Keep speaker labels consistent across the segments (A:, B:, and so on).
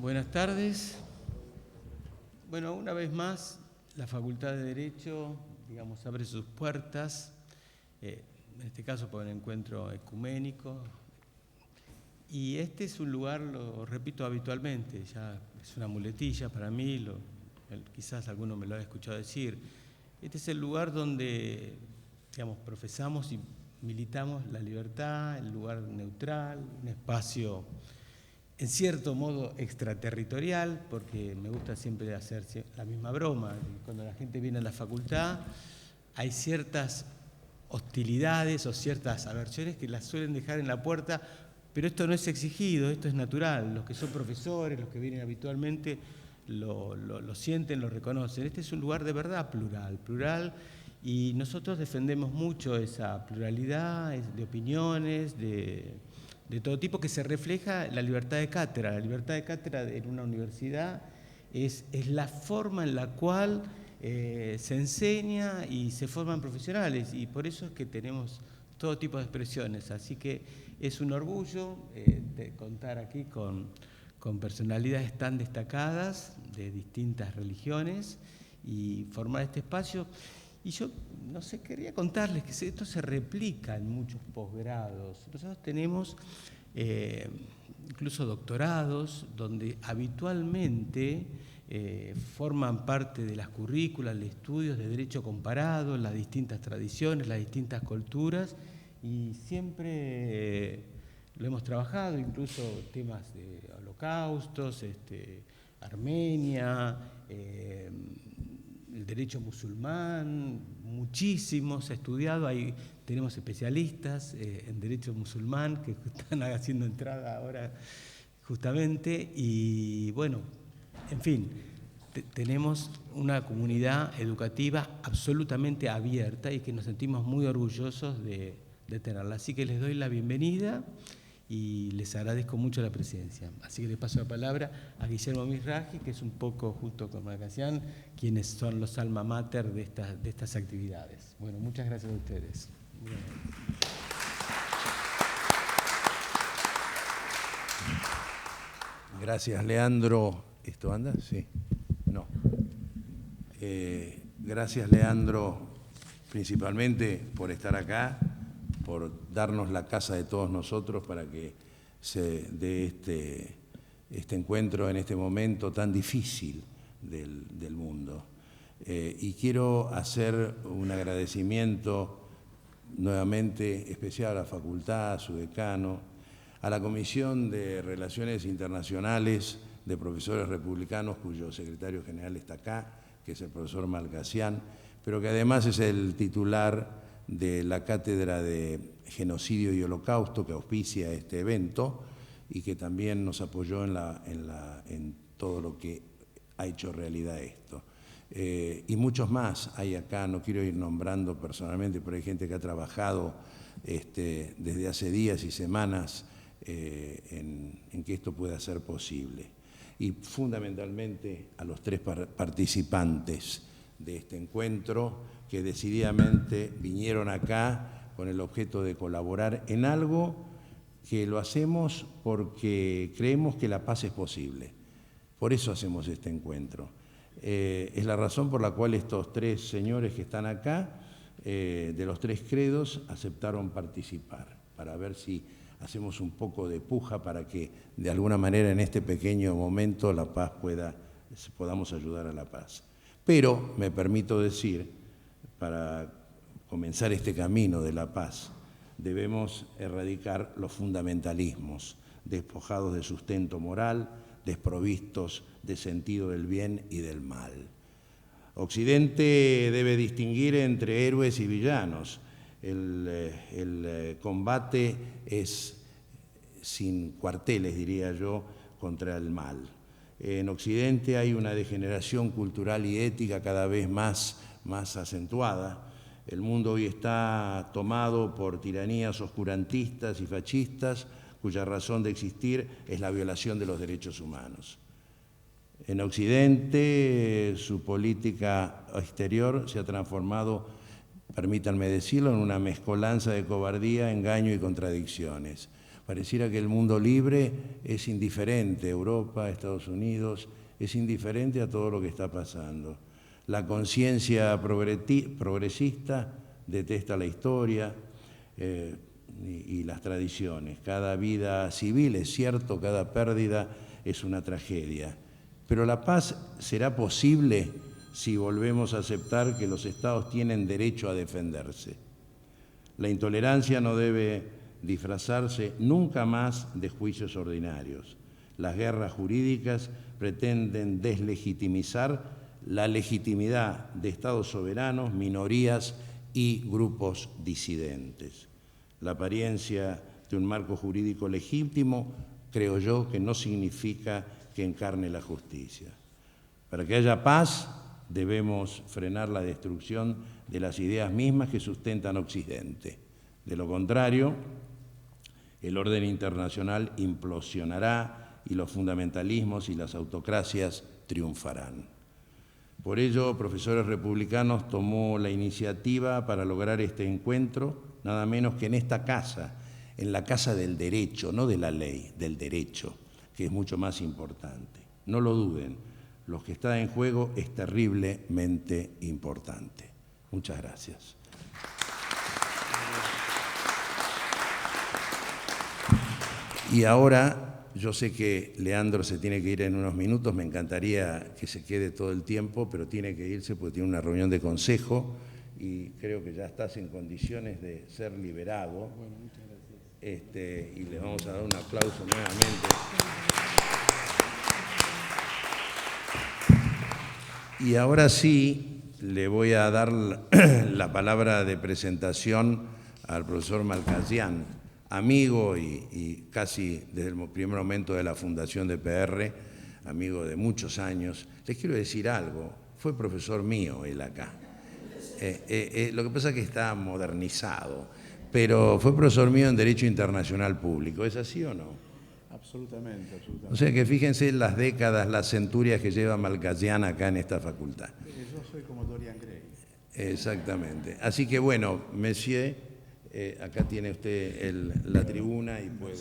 A: Buenas tardes. Bueno, una vez más, la Facultad de Derecho, digamos, abre sus puertas, en este caso por el encuentro ecuménico. Y este es un lugar, lo repito habitualmente, ya es una muletilla para mí, quizás alguno me lo ha escuchado decir. Este es el lugar donde, digamos, profesamos y militamos la libertad, el lugar neutral, un espacio en cierto modo extraterritorial, porque me gusta siempre hacer la misma broma. Cuando la gente viene a la facultad, hay ciertas hostilidades o ciertas aversiones que las suelen dejar en la puerta, pero esto no es exigido, esto es natural. Los que son profesores, los que vienen habitualmente, lo sienten, lo reconocen. Este es un lugar de verdad plural, y nosotros defendemos mucho esa pluralidad de opiniones, de todo tipo, que se refleja en la libertad de cátedra. La libertad de cátedra en una universidad es la forma en la cual se enseña y se forman profesionales, y por eso es que tenemos todo tipo de expresiones. Así que es un orgullo de contar aquí con personalidades tan destacadas de distintas religiones y formar este espacio. Y yo, no sé, quería contarles que esto se replica en muchos posgrados. Nosotros tenemos incluso doctorados donde habitualmente forman parte de las currículas de estudios de derecho comparado, las distintas tradiciones, las distintas culturas, y siempre lo hemos trabajado, incluso temas de holocaustos, Armenia, el derecho musulmán, muchísimos se ha estudiado. Ahí tenemos especialistas en derecho musulmán que están haciendo entrada ahora justamente, y bueno, en fin, tenemos una comunidad educativa absolutamente abierta y que nos sentimos muy orgullosos de tenerla. Así que les doy la bienvenida y les agradezco mucho la presencia. Así que le paso la palabra a Guillermo Mizrahi, que es un poco, junto con Marcasián, quienes son los alma mater de estas actividades. Bueno, muchas gracias a ustedes. Bien.
B: Gracias, Leandro. ¿Esto anda? Sí. No. Gracias, Leandro, principalmente por estar acá, por darnos la casa de todos nosotros para que se dé este encuentro en este momento tan difícil del mundo. Y quiero hacer un agradecimiento nuevamente especial a la facultad, a su decano, a la Comisión de Relaciones Internacionales de Profesores Republicanos, cuyo secretario general está acá, que es el profesor Marcasián, pero que además es el titular de la Cátedra de Genocidio y Holocausto que auspicia este evento y que también nos apoyó en todo lo que ha hecho realidad esto. Y muchos más hay acá, no quiero ir nombrando personalmente, pero hay gente que ha trabajado desde hace días y semanas en que esto pueda ser posible. Y fundamentalmente a los tres participantes de este encuentro que decididamente vinieron acá con el objeto de colaborar en algo que lo hacemos porque creemos que la paz es posible. Por eso hacemos este encuentro. Es la razón por la cual estos tres señores que están acá, de los tres credos, aceptaron participar, para ver si hacemos un poco de puja para que de alguna manera en este pequeño momento la paz podamos ayudar a la paz. Pero me permito decir, para comenzar este camino de la paz, debemos erradicar los fundamentalismos, despojados de sustento moral, desprovistos de sentido del bien y del mal. Occidente debe distinguir entre héroes y villanos. El combate es sin cuarteles, diría yo, contra el mal. En Occidente hay una degeneración cultural y ética cada vez más acentuada. El mundo hoy está tomado por tiranías oscurantistas y fascistas cuya razón de existir es la violación de los derechos humanos. En Occidente su política exterior se ha transformado, permítanme decirlo, en una mezcolanza de cobardía, engaño y contradicciones. Pareciera que el mundo libre es indiferente, Europa, Estados Unidos, es indiferente a todo lo que está pasando. La conciencia progresista detesta la historia y las tradiciones. Cada vida civil es cierto, cada pérdida es una tragedia. Pero la paz será posible si volvemos a aceptar que los estados tienen derecho a defenderse. La intolerancia no debe disfrazarse nunca más de juicios ordinarios. Las guerras jurídicas pretenden deslegitimizar la legitimidad de estados soberanos, minorías y grupos disidentes. La apariencia de un marco jurídico legítimo, creo yo, que no significa que encarne la justicia. Para que haya paz, debemos frenar la destrucción de las ideas mismas que sustentan Occidente. De lo contrario, el orden internacional implosionará y los fundamentalismos y las autocracias triunfarán. Por ello, Profesores Republicanos tomó la iniciativa para lograr este encuentro, nada menos que en esta casa, en la casa del derecho, no de la ley, del derecho, que es mucho más importante. No lo duden, lo que está en juego es terriblemente importante. Muchas gracias. Y ahora, yo sé que Leandro se tiene que ir en unos minutos, me encantaría que se quede todo el tiempo, pero tiene que irse porque tiene una reunión de consejo y creo que ya estás en condiciones de ser liberado.
A: Bueno, muchas gracias.
B: Y le vamos a dar un aplauso nuevamente. Y ahora sí, le voy a dar la palabra de presentación al profesor Malcasian, amigo y casi desde el primer momento de la fundación de PR, amigo de muchos años. Les quiero decir algo, fue profesor mío él acá. Lo que pasa es que está modernizado, pero fue profesor mío en Derecho Internacional Público. ¿Es así o no?
C: Absolutamente, absolutamente.
B: O sea que fíjense las décadas, las centurias que lleva Malcasian acá en esta facultad.
C: Yo soy como Dorian Gray.
B: Exactamente. Así que bueno, Monsieur, acá tiene usted la tribuna y puede...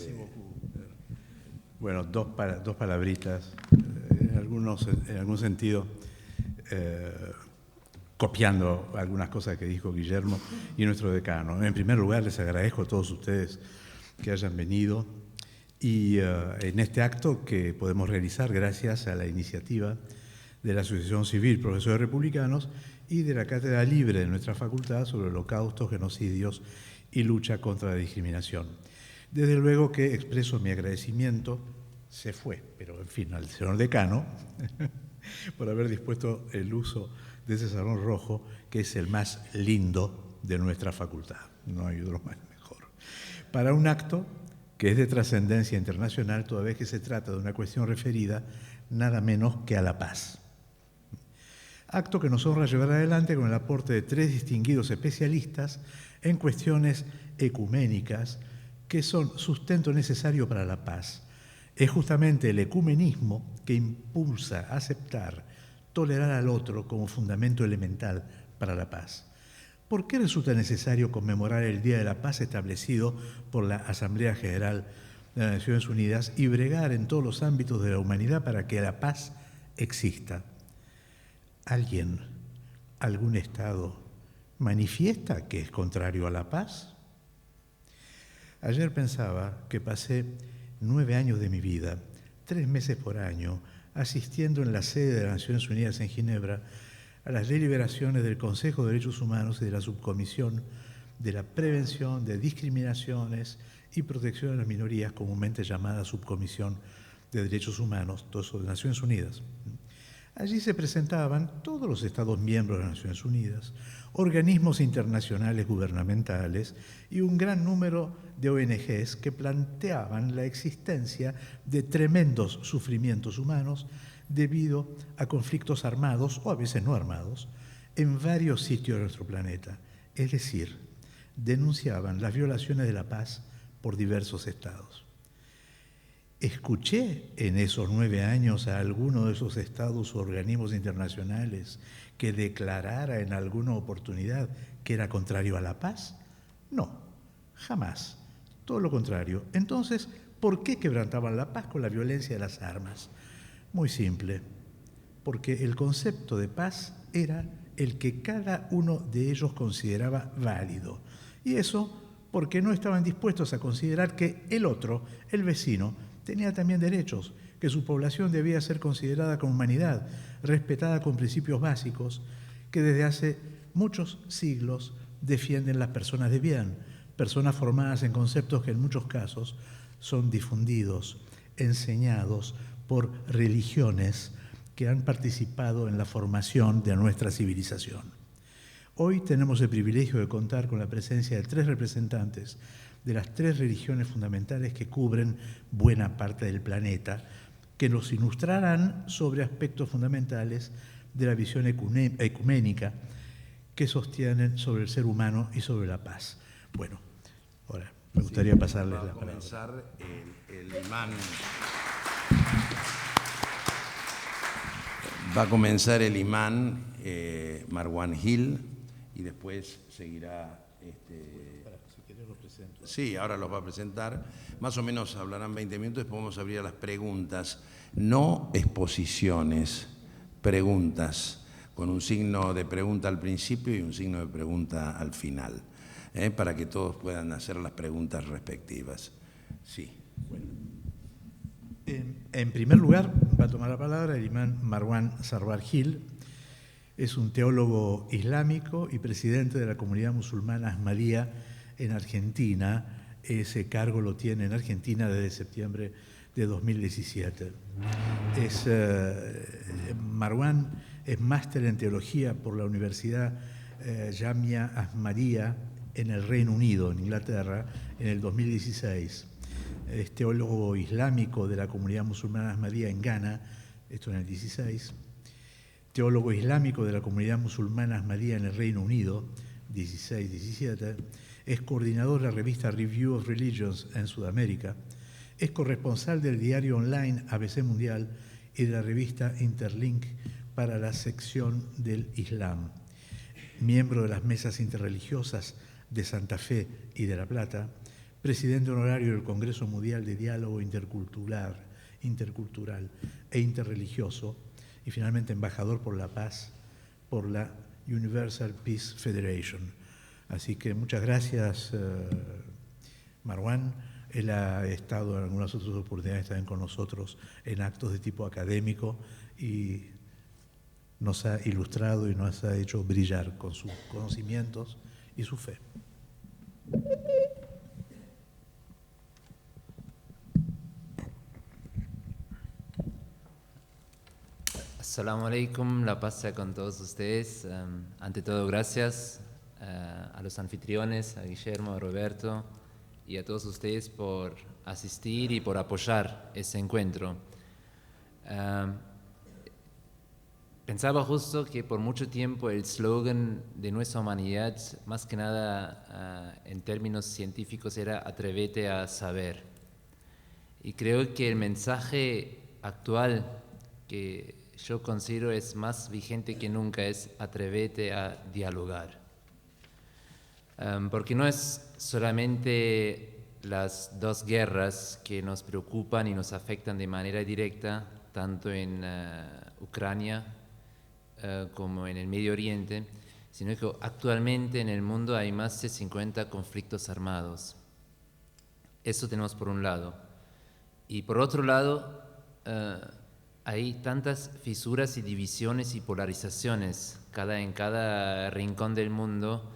C: Bueno, dos palabritas, en algún sentido, copiando algunas cosas que dijo Guillermo y nuestro decano. En primer lugar, les agradezco a todos ustedes que hayan venido y en este acto que podemos realizar gracias a la iniciativa de la Asociación Civil Profesores Republicanos y de la Cátedra Libre de nuestra facultad sobre holocaustos, genocidios y lucha contra la discriminación. Desde luego que expreso mi agradecimiento, se fue, pero en fin, al señor decano, por haber dispuesto el uso de ese salón rojo, que es el más lindo de nuestra facultad. No hay otro más mejor. Para un acto que es de trascendencia internacional, toda vez que se trata de una cuestión referida nada menos que a la paz. Acto que nos honra llevar adelante con el aporte de 3 distinguidos especialistas en cuestiones ecuménicas que son sustento necesario para la paz. Es justamente el ecumenismo que impulsa a aceptar, tolerar al otro como fundamento elemental para la paz. ¿Por qué resulta necesario conmemorar el Día de la Paz establecido por la Asamblea General de las Naciones Unidas y bregar en todos los ámbitos de la humanidad para que la paz exista? ¿Alguien, algún Estado, manifiesta que es contrario a la paz? Ayer pensaba que pasé 9 años de mi vida, 3 meses por año, asistiendo en la sede de las Naciones Unidas en Ginebra a las deliberaciones del Consejo de Derechos Humanos y de la Subcomisión de la Prevención de Discriminaciones y Protección de las Minorías, comúnmente llamada Subcomisión de Derechos Humanos, todo eso de Naciones Unidas. Allí se presentaban todos los Estados miembros de las Naciones Unidas, organismos internacionales gubernamentales y un gran número de ONGs que planteaban la existencia de tremendos sufrimientos humanos debido a conflictos armados o a veces no armados en varios sitios de nuestro planeta. Es decir, denunciaban las violaciones de la paz por diversos estados. ¿Escuché en esos 9 años a alguno de esos estados o organismos internacionales que declarara en alguna oportunidad que era contrario a la paz? No, jamás. todo lo contrario. Entonces, ¿por qué quebrantaban la paz con la violencia de las armas? Muy simple, porque el concepto de paz era el que cada uno de ellos consideraba válido. Y eso porque no estaban dispuestos a considerar que el otro, el vecino, tenía también derechos, que su población debía ser considerada con humanidad, respetada con principios básicos, que desde hace muchos siglos defienden las personas de bien, personas formadas en conceptos que en muchos casos son difundidos, enseñados por religiones que han participado en la formación de nuestra civilización. Hoy tenemos el privilegio de contar con la presencia de 3 representantes de las 3 religiones fundamentales que cubren buena parte del planeta, que nos ilustrarán sobre aspectos fundamentales de la visión ecuménica que sostienen sobre el ser humano y sobre la paz. Bueno, ahora me gustaría pasarles la palabra.
B: Va a comenzar el imán. Va a comenzar el imán Marwan Hill y después seguirá.
C: Si querés lo presento.
B: Sí, ahora los va a presentar. Más o menos hablarán 20 minutos, después vamos a abrir a las preguntas. No exposiciones, preguntas, con un signo de pregunta al principio y un signo de pregunta al final, para que todos puedan hacer las preguntas respectivas. Sí.
C: Bueno. En primer lugar, va a tomar la palabra el imán Marwan Sarwar Hill. Es un teólogo islámico y presidente de la comunidad musulmana Ahmadía en Argentina. Ese cargo lo tiene en Argentina desde septiembre de 2017. Marwan es máster en teología por la Universidad Jamia Ahmadía en el Reino Unido, en Inglaterra, en el 2016. Es teólogo islámico de la comunidad musulmana Ahmadía en Ghana, esto en el 16. Teólogo islámico de la comunidad musulmana Ahmadía en el Reino Unido, 16-17. Es coordinador de la revista Review of Religions en Sudamérica. Es corresponsal del diario online ABC Mundial y de la revista Interlink para la sección del Islam. Miembro de las mesas interreligiosas de Santa Fe y de La Plata. Presidente honorario del Congreso Mundial de Diálogo Intercultural e Interreligioso. Y finalmente embajador por la paz por la Universal Peace Federation. Así que muchas gracias, Marwan. Él ha estado en algunas otras oportunidades también con nosotros en actos de tipo académico y nos ha ilustrado y nos ha hecho brillar con sus conocimientos y su fe.
D: Assalamu alaikum, la paz sea con todos ustedes. Ante todo, gracias a los anfitriones, a Guillermo, a Roberto y a todos ustedes por asistir y por apoyar ese encuentro. Pensaba justo que por mucho tiempo el slogan de nuestra humanidad, más que nada en términos científicos, era atrévete a saber. Y creo que el mensaje actual que yo considero es más vigente que nunca es atrévete a dialogar. Porque no es solamente las 2 guerras que nos preocupan y nos afectan de manera directa, tanto en Ucrania como en el Medio Oriente, sino que actualmente en el mundo hay más de 50 conflictos armados. Eso tenemos por un lado. Y por otro lado, hay tantas fisuras y divisiones y polarizaciones en cada rincón del mundo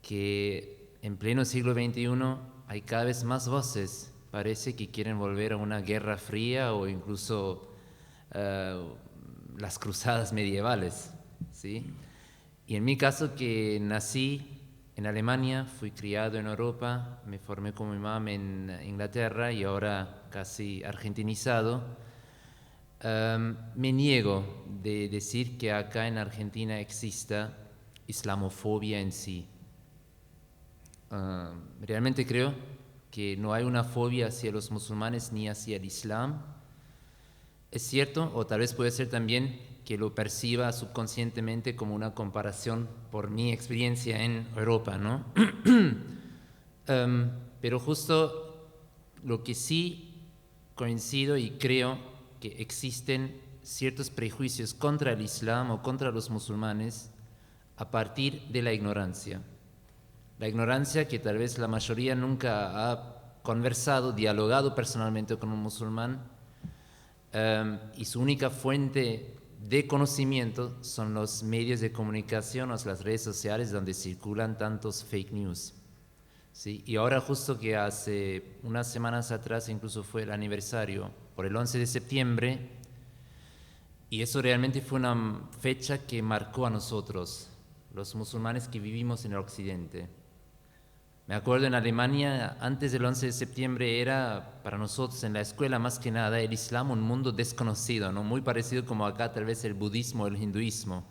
D: que en pleno siglo XXI hay cada vez más voces, parece que quieren volver a una guerra fría o incluso las cruzadas medievales, ¿sí? Y en mi caso, que nací en Alemania, fui criado en Europa, me formé como imam en Inglaterra y ahora casi argentinizado, me niego de decir que acá en Argentina exista islamofobia en sí. Realmente creo que no hay una fobia hacia los musulmanes ni hacia el Islam. Es cierto, o tal vez puede ser también que lo perciba subconscientemente como una comparación por mi experiencia en Europa, ¿no? pero justo lo que sí coincido y creo que existen ciertos prejuicios contra el Islam o contra los musulmanes a partir de la ignorancia. La ignorancia que tal vez la mayoría nunca ha conversado, dialogado personalmente con un musulmán, y su única fuente de conocimiento son los medios de comunicación o las redes sociales donde circulan tantos fake news. ¿Sí? Y ahora justo que hace unas semanas atrás incluso fue el aniversario por el 11 de septiembre, y eso realmente fue una fecha que marcó a nosotros, los musulmanes que vivimos en el occidente. Me acuerdo en Alemania, antes del 11 de septiembre, era para nosotros en la escuela más que nada el Islam un mundo desconocido, ¿no? Muy parecido como acá tal vez el budismo o el hinduismo,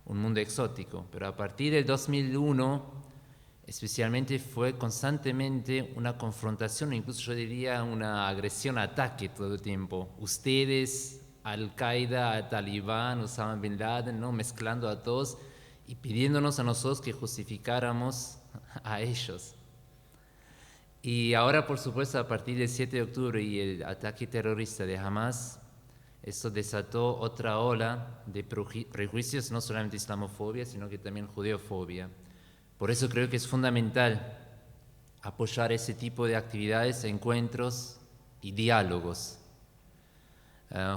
D: un mundo exótico. Pero a partir del 2001, especialmente fue constantemente una confrontación, incluso yo diría una agresión, ataque todo el tiempo. Ustedes, Al-Qaeda, Talibán, Osama Bin Laden, ¿no? Mezclando a todos y pidiéndonos a nosotros que justificáramos a ellos. Y ahora, por supuesto, a partir del 7 de octubre y el ataque terrorista de Hamas, esto desató otra ola de prejuicios, no solamente islamofobia, sino que también judeofobia. Por eso creo que es fundamental apoyar ese tipo de actividades, encuentros y diálogos.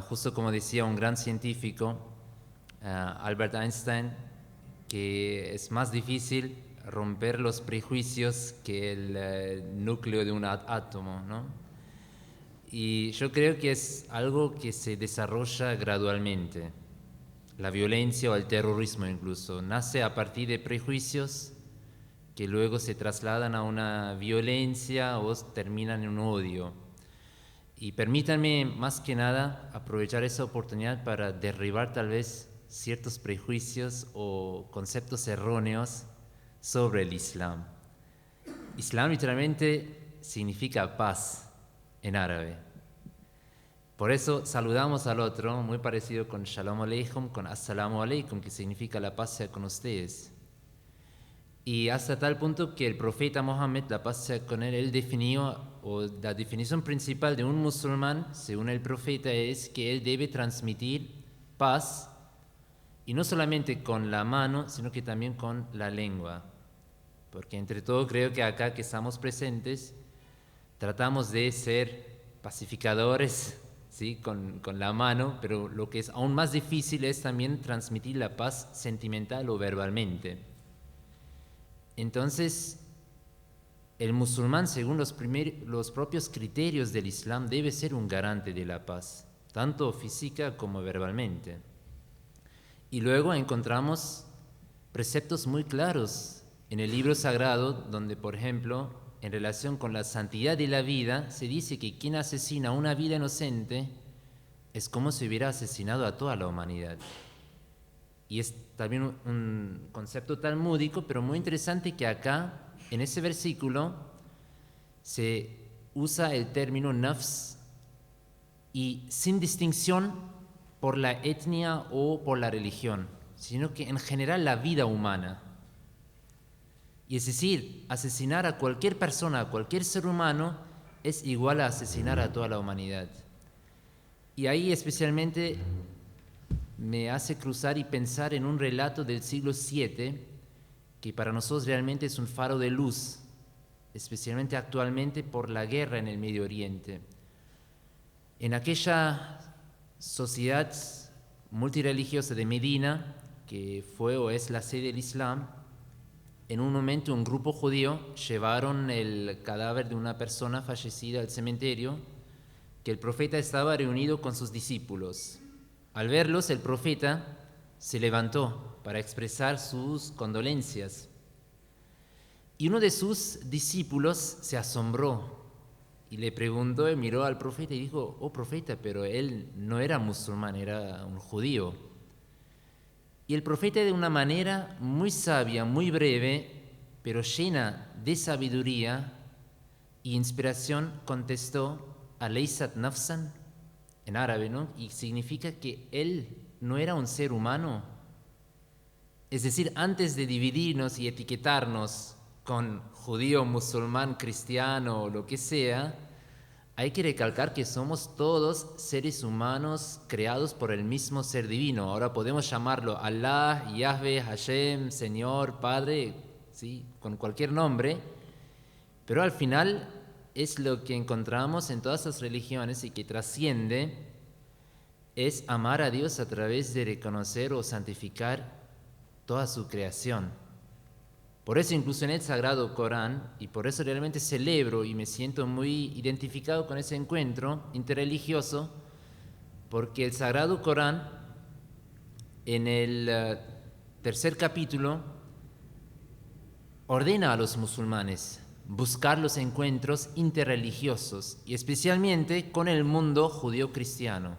D: Justo como decía un gran científico, Albert Einstein, que es más difícil romper los prejuicios que el núcleo de un átomo, ¿no? Y yo creo que es algo que se desarrolla gradualmente. La violencia o el terrorismo incluso nace a partir de prejuicios que luego se trasladan a una violencia o terminan en un odio. Y permítanme más que nada aprovechar esa oportunidad para derribar tal vez ciertos prejuicios o conceptos erróneos sobre el Islam. Islam literalmente significa paz en árabe. Por eso saludamos al otro, muy parecido con Shalom Aleichem, con Assalamu Alaikum, que significa la paz sea con ustedes. Y hasta tal punto que el profeta Mohammed, la paz sea con él definió, o la definición principal de un musulmán, según el profeta, es que él debe transmitir paz, y no solamente con la mano, sino que también con la lengua. Porque entre todo creo que acá que estamos presentes, tratamos de ser pacificadores, ¿sí? con la mano, pero lo que es aún más difícil es también transmitir la paz sentimental o verbalmente. Entonces, el musulmán, según los propios criterios del Islam, debe ser un garante de la paz, tanto física como verbalmente. Y luego encontramos preceptos muy claros en el libro sagrado, donde, por ejemplo, en relación con la santidad de la vida, se dice que quien asesina una vida inocente es como si hubiera asesinado a toda la humanidad. Y es también un concepto talmúdico, pero muy interesante que acá, en ese versículo, se usa el término nafs y sin distinción por la etnia o por la religión, sino que en general la vida humana. Y es decir, asesinar a cualquier persona, a cualquier ser humano, es igual a asesinar a toda la humanidad. Y ahí especialmente me hace cruzar y pensar en un relato del siglo VII, que para nosotros realmente es un faro de luz, especialmente actualmente por la guerra en el Medio Oriente. En aquella sociedad multirreligiosa de Medina, que fue o es la sede del Islam, en un momento un grupo judío llevaron el cadáver de una persona fallecida al cementerio, que el profeta estaba reunido con sus discípulos. Al verlos, el profeta se levantó para expresar sus condolencias. Y uno de sus discípulos se asombró y le preguntó y miró al profeta y dijo: «Oh profeta, pero él no era musulmán, era un judío». Y el profeta, de una manera muy sabia, muy breve, pero llena de sabiduría e inspiración, contestó: «Aleysat nafsan», en árabe, ¿no? Y significa que él no era un ser humano. Es decir, antes de dividirnos y etiquetarnos con judío, musulmán, cristiano o lo que sea, hay que recalcar que somos todos seres humanos creados por el mismo ser divino. Ahora podemos llamarlo Allah, Yahweh, Hashem, Señor, Padre, ¿sí? Con cualquier nombre, pero al final es lo que encontramos en todas las religiones y que trasciende, es amar a Dios a través de reconocer o santificar toda su creación. Por eso incluso en el Sagrado Corán, y por eso realmente celebro y me siento muy identificado con ese encuentro interreligioso, porque el Sagrado Corán, en el tercer capítulo, ordena a los musulmanes buscar los encuentros interreligiosos, y especialmente con el mundo judío-cristiano.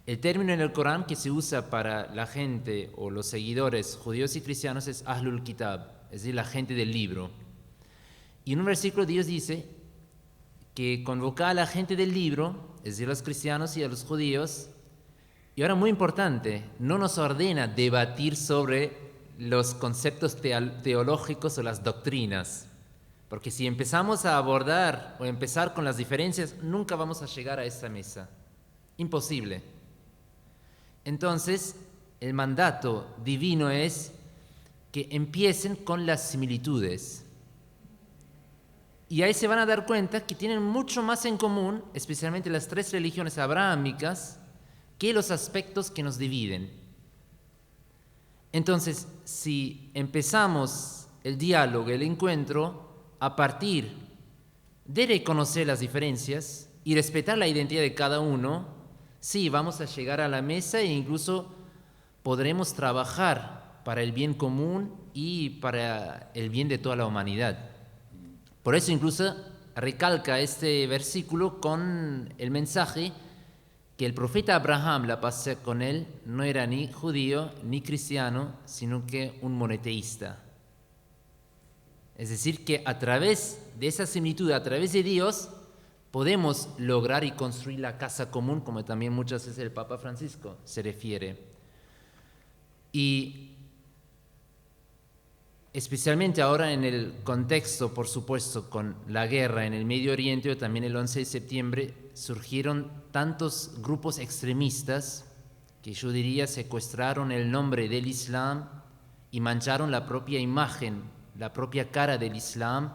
D: El término en el Corán que se usa para la gente o los seguidores judíos y cristianos es Ahlul Kitab, es decir, la gente del libro. Y en un versículo Dios dice que convoca a la gente del libro, es decir, a los cristianos y a los judíos, y ahora muy importante, no nos ordena debatir sobre los conceptos teológicos o las doctrinas, porque si empezamos a abordar o empezar con las diferencias, nunca vamos a llegar a esa mesa. Imposible. Entonces, el mandato divino es que empiecen con las similitudes. Y ahí se van a dar cuenta que tienen mucho más en común, especialmente las tres religiones abrahámicas, que los aspectos que nos dividen. Entonces, si empezamos el diálogo, el encuentro, a partir de reconocer las diferencias y respetar la identidad de cada uno, sí, vamos a llegar a la mesa e incluso podremos trabajar para el bien común y para el bien de toda la humanidad. Por eso incluso recalca este versículo con el mensaje que el profeta Abraham, la paz sea con él, no era ni judío ni cristiano, sino que un monoteísta. Es decir, que a través de esa similitud, a través de Dios, podemos lograr y construir la casa común, como también muchas veces el Papa Francisco se refiere. Y especialmente ahora en el contexto, por supuesto, con la guerra en el Medio Oriente, o también el 11 de septiembre, surgieron tantos grupos extremistas que yo diría secuestraron el nombre del Islam y mancharon la propia imagen, la propia cara del Islam,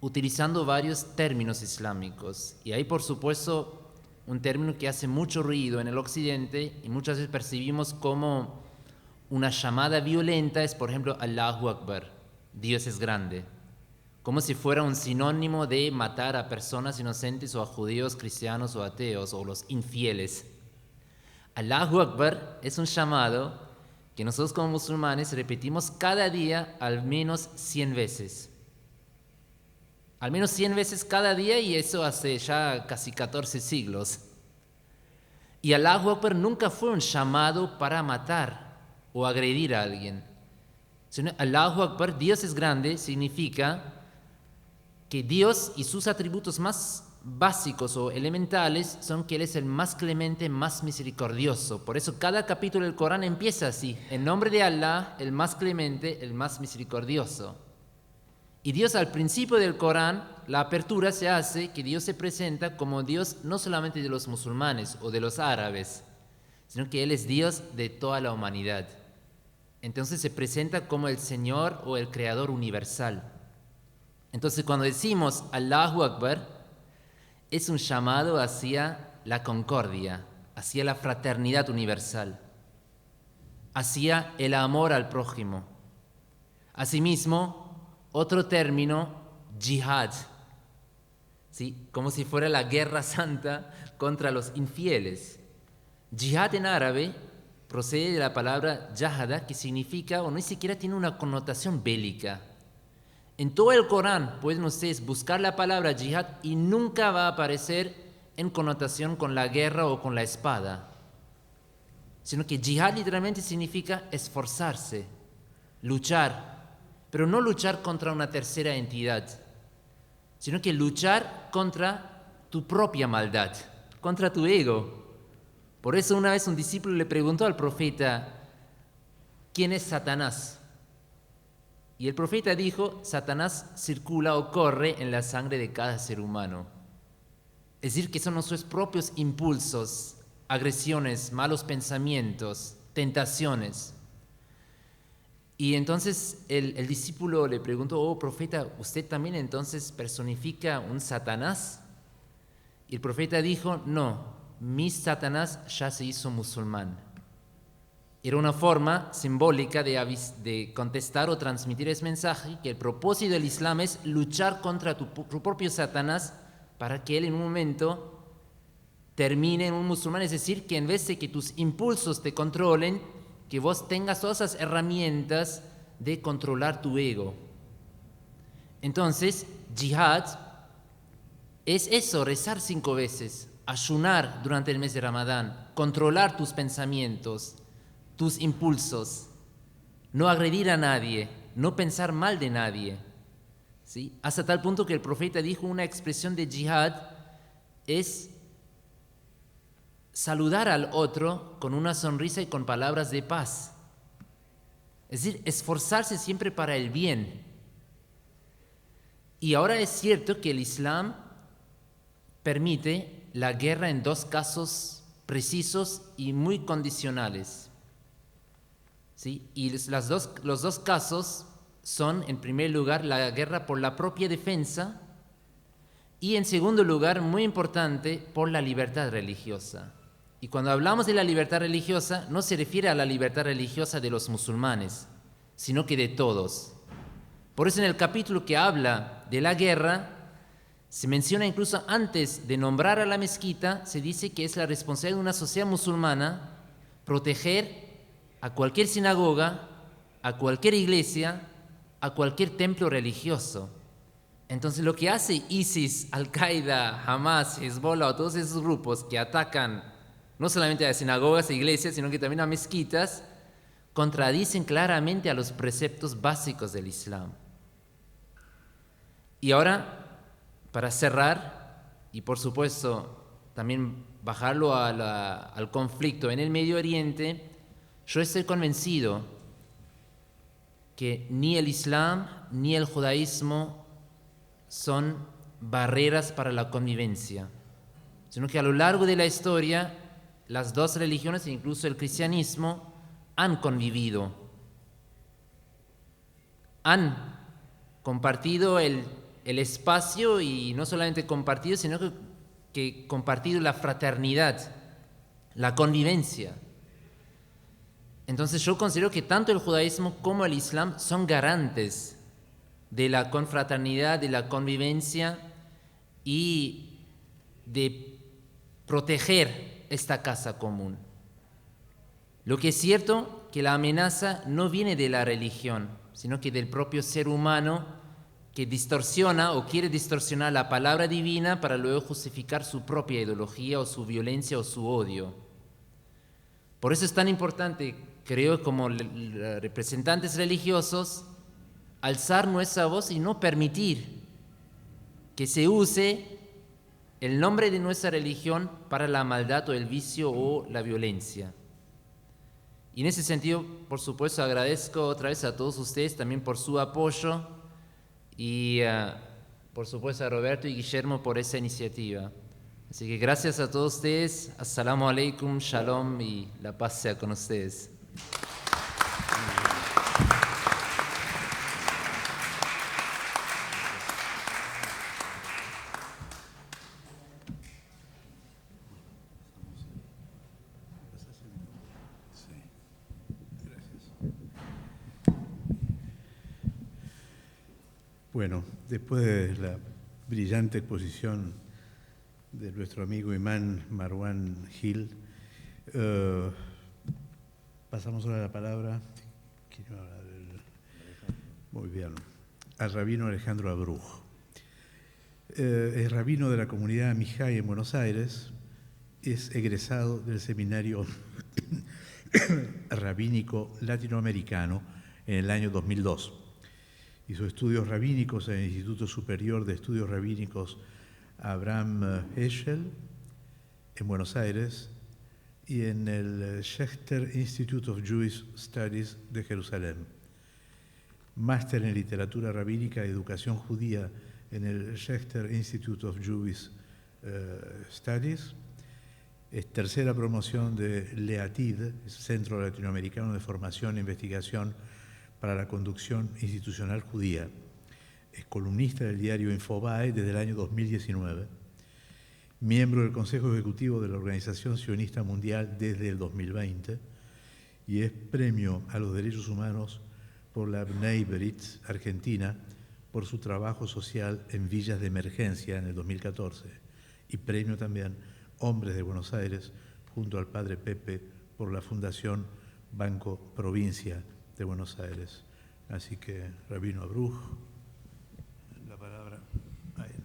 D: utilizando varios términos islámicos. Y hay, por supuesto, un término que hace mucho ruido en el occidente y muchas veces percibimos como una llamada violenta, es por ejemplo Allahu Akbar, Dios es grande, como si fuera un sinónimo de matar a personas inocentes o a judíos, cristianos o ateos o los infieles. Allahu Akbar es un llamado que nosotros como musulmanes repetimos cada día al menos 100 veces. Al menos 100 veces cada día, y eso hace ya casi 14 siglos. Y Allahu Akbar nunca fue un llamado para matar o agredir a alguien. Sino Allahu Akbar, Dios es grande, significa que Dios y sus atributos más básicos o elementales son que Él es el más clemente, más misericordioso. Por eso cada capítulo del Corán empieza así: en nombre de Allah, el más clemente, el más misericordioso. Y Dios al principio del Corán, la apertura se hace que Dios se presenta como Dios no solamente de los musulmanes o de los árabes, sino que Él es Dios de toda la humanidad. Entonces se presenta como el Señor o el Creador universal. Entonces cuando decimos Allahu Akbar, es un llamado hacia la concordia, hacia la fraternidad universal, hacia el amor al prójimo. Asimismo, otro término, jihad, ¿sí? Como si fuera la guerra santa contra los infieles. Jihad en árabe procede de la palabra jahada, que significa, o ni siquiera tiene una connotación bélica. En todo el Corán pueden ustedes buscar la palabra jihad y nunca va a aparecer en connotación con la guerra o con la espada, sino que jihad literalmente significa esforzarse, luchar, pero no luchar contra una tercera entidad, sino que luchar contra tu propia maldad, contra tu ego. Por eso una vez un discípulo le preguntó al profeta: ¿quién es Satanás? Y el profeta dijo, Satanás circula o corre en la sangre de cada ser humano. Es decir, que son nuestros propios impulsos, agresiones, malos pensamientos, tentaciones. Y entonces el discípulo le preguntó, oh profeta, ¿usted también entonces personifica un Satanás? Y el profeta dijo, no, mi Satanás ya se hizo musulmán. Era una forma simbólica de contestar o transmitir ese mensaje, que el propósito del Islam es luchar contra tu propio Satanás para que él en un momento termine en un musulmán. Es decir, que en vez de que tus impulsos te controlen, que vos tengas todas esas herramientas de controlar tu ego. Entonces, jihad es eso, rezar 5 veces, ayunar durante el mes de Ramadán, controlar tus pensamientos, tus impulsos, no agredir a nadie, no pensar mal de nadie, ¿sí? Hasta tal punto que el profeta dijo una expresión de jihad es saludar al otro con una sonrisa y con palabras de paz. Es decir, esforzarse siempre para el bien. Y ahora es cierto que el Islam permite la guerra en 2 casos precisos y muy condicionales. ¿Sí? Y los dos casos son, en primer lugar, la guerra por la propia defensa y, en segundo lugar, muy importante, por la libertad religiosa. Y cuando hablamos de la libertad religiosa, no se refiere a la libertad religiosa de los musulmanes, sino que de todos. Por eso en el capítulo que habla de la guerra, se menciona incluso antes de nombrar a la mezquita, se dice que es la responsabilidad de una sociedad musulmana proteger a cualquier sinagoga, a cualquier iglesia, a cualquier templo religioso. Entonces lo que hace ISIS, Al-Qaeda, Hamas, Hezbollah o todos esos grupos que atacan no solamente a sinagogas e iglesias, sino que también a mezquitas, contradicen claramente a los preceptos básicos del Islam. Y ahora, para cerrar, y por supuesto también bajarlo al conflicto en el Medio Oriente, yo estoy convencido que ni el Islam ni el judaísmo son barreras para la convivencia, sino que a lo largo de la historia las 2 religiones, incluso el cristianismo, han convivido, han compartido el espacio y no solamente compartido, sino que compartido la fraternidad, la convivencia. Entonces yo considero que tanto el judaísmo como el islam son garantes de la confraternidad, de la convivencia y de proteger esta casa común. Lo que es cierto que la amenaza no viene de la religión, sino que del propio ser humano que distorsiona o quiere distorsionar la palabra divina para luego justificar su propia ideología o su violencia o su odio. Por eso es tan importante, creo, como representantes religiosos, alzar nuestra voz y no permitir que se use el nombre de nuestra religión para la maldad o el vicio o la violencia. Y en ese sentido, por supuesto, agradezco otra vez a todos ustedes también por su apoyo y por supuesto a Roberto y Guillermo por esa iniciativa. Así que gracias a todos ustedes. Assalamu alaikum, shalom y la paz sea con ustedes.
C: Bueno, después de la brillante exposición de nuestro amigo imán Marwan Gil, pasamos ahora la palabra muy bien, al rabino Alejandro Abruj. Es rabino de la comunidad Mijay en Buenos Aires, es egresado del seminario rabínico latinoamericano en el año 2002. Hizo estudios rabínicos en el Instituto Superior de Estudios Rabínicos Abraham Heschel en Buenos Aires y en el Schechter Institute of Jewish Studies de Jerusalén. máster en literatura rabínica y educación judía en el Schechter Institute of Jewish Studies. Es tercera promoción de LEATID, Centro Latinoamericano de Formación e Investigación para la Conducción Institucional Judía. Es columnista del diario Infobae desde el año 2019, miembro del Consejo Ejecutivo de la Organización Sionista Mundial desde el 2020 y es premio a los derechos humanos por la Bnei Brit Argentina por su trabajo social en villas de emergencia en el 2014 y premio también Hombres de Buenos Aires junto al padre Pepe por la Fundación Banco Provincia de Buenos Aires. Así que, Rabino Abruj, la palabra a él.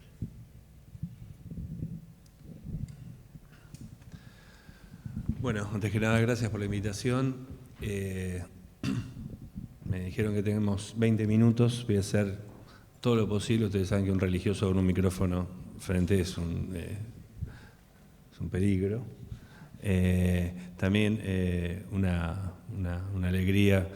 E: Bueno, antes que nada, gracias por la invitación. Me dijeron que tenemos 20 minutos, voy a hacer todo lo posible. Ustedes saben que un religioso con un micrófono frente es un peligro. También una alegría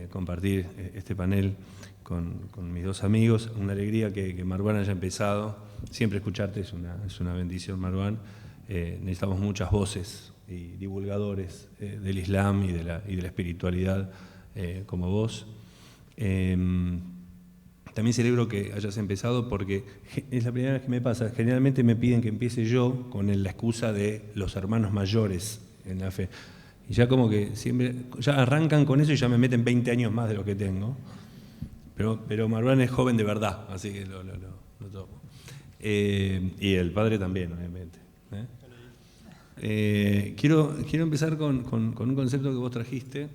E: compartir este panel con mis dos amigos, una alegría que Marwan haya empezado. Siempre escucharte es una bendición, Marwan. Necesitamos muchas voces y divulgadores del Islam y de la espiritualidad como vos. También celebro que hayas empezado porque es la primera vez que me pasa. Generalmente me piden que empiece yo con la excusa de los hermanos mayores en la fe. Y ya como que siempre, ya arrancan con eso y ya me meten 20 años más de lo que tengo. Pero Marwan es joven de verdad, así que lo tomo. Y el padre también, obviamente. Quiero empezar con un concepto que vos trajiste,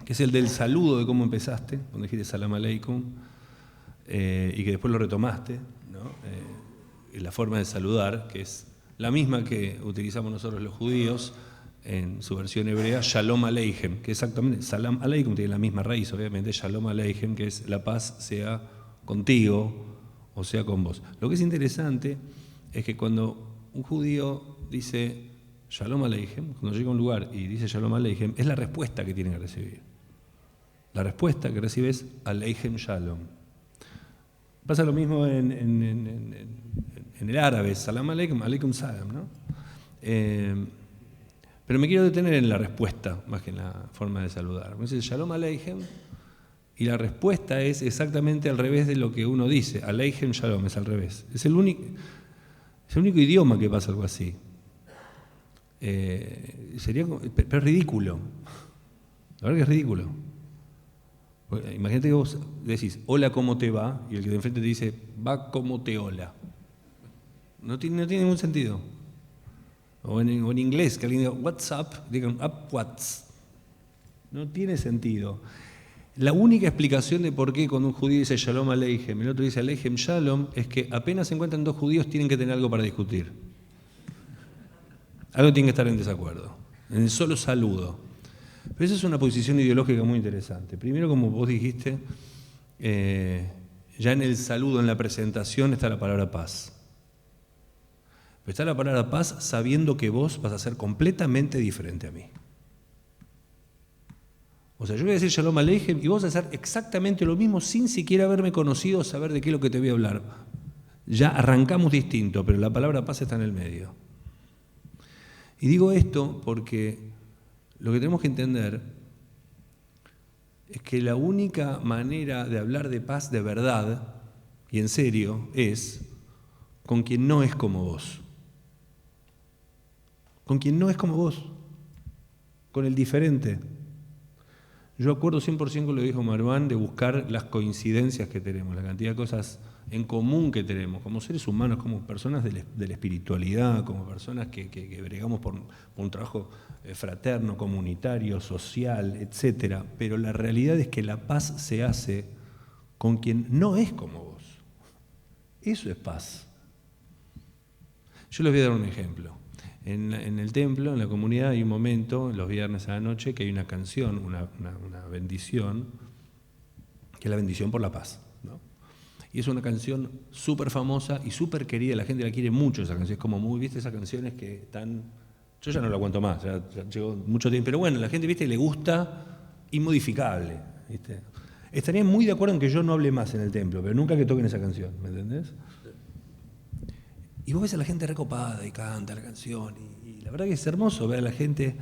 E: que es el del saludo, de cómo empezaste, cuando dijiste Salam Aleikum, y que después lo retomaste, ¿no? La forma de saludar, que es la misma que utilizamos nosotros los judíos en su versión hebrea, Shalom Aleichem, que exactamente, Salam Aleikum tiene la misma raíz, obviamente, Shalom Aleichem, que es la paz sea contigo o sea con vos. Lo que es interesante es que cuando un judío dice Shalom Aleichem, cuando llega a un lugar y dice Shalom Aleichem, es la respuesta que tiene que recibir. La respuesta que recibe es Aleichem Shalom. Pasa lo mismo en el árabe, Salam Aleikum, Aleikum Salam, ¿no? Pero me quiero detener en la respuesta más que en la forma de saludar. Me dice Shalom Aleichem y la respuesta es exactamente al revés de lo que uno dice. Aleichem Shalom es al revés. Es el único idioma que pasa algo así. Pero es ridículo. La verdad que es ridículo. Imagínate que vos decís, hola, ¿cómo te va? Y el que de enfrente te dice, va como te hola. No tiene ningún sentido. O en inglés, que alguien diga, what's up, digan, up what's. No tiene sentido. La única explicación de por qué cuando un judío dice Shalom Aleichem y el otro dice Aleichem Shalom es que apenas se encuentran dos judíos tienen que tener algo para discutir. Algo tiene que estar en desacuerdo. En el solo saludo. Pero esa es una posición ideológica muy interesante. Primero, como vos dijiste, ya en el saludo, en la presentación, está la palabra paz. Pero está la palabra paz sabiendo que vos vas a ser completamente diferente a mí. O sea, yo voy a decir Shalom Aleichem y vos vas a hacer exactamente lo mismo sin siquiera haberme conocido o saber de qué es lo que te voy a hablar. Ya arrancamos distinto, pero la palabra paz está en el medio. Y digo esto porque lo que tenemos que entender es que la única manera de hablar de paz de verdad y en serio es con quien no es como vos. Con quien no es como vos. Con el diferente. Yo acuerdo 100% con lo que dijo Marwan de buscar las coincidencias que tenemos, la cantidad de cosas en común que tenemos, como seres humanos, como personas de la espiritualidad, como personas que bregamos por un trabajo fraterno, comunitario, social, etc. Pero la realidad es que la paz se hace con quien no es como vos. Eso es paz. Yo les voy a dar un ejemplo. En el templo, en la comunidad, hay un momento, los viernes a la noche, que hay una canción, una bendición, que es la bendición por la paz, ¿no? Y es una canción súper famosa y súper querida, la gente la quiere mucho esa canción, es como muy, viste, esas canciones que están, yo ya no la aguanto más, ya llegó mucho tiempo, pero bueno, la gente, viste, le gusta inmodificable, ¿viste? estarían muy de acuerdo en que yo no hable más en el templo, pero nunca que toquen esa canción, ¿me entendés? Y vos ves a la gente recopada y canta la canción, y la verdad que es hermoso ver a la gente.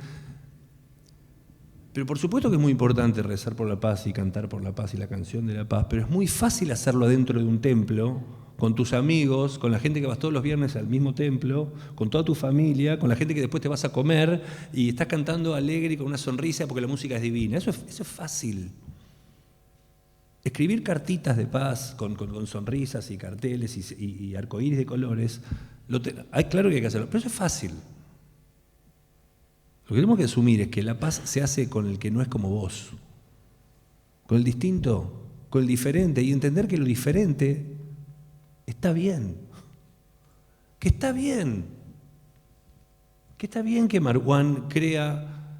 E: Pero por supuesto que es muy importante rezar por la paz y cantar por la paz y la canción de la paz, pero es muy fácil hacerlo adentro de un templo, con tus amigos, con la gente que vas todos los viernes al mismo templo, con toda tu familia, con la gente que después te vas a comer y estás cantando alegre y con una sonrisa porque la música es divina. Eso es fácil. Escribir cartitas de paz con sonrisas y carteles y arcoíris de colores, claro que hay que hacerlo, pero eso es fácil. Lo que tenemos que asumir es que la paz se hace con el que no es como vos, con el distinto, con el diferente, y entender que lo diferente está bien, que está bien, que Marwan crea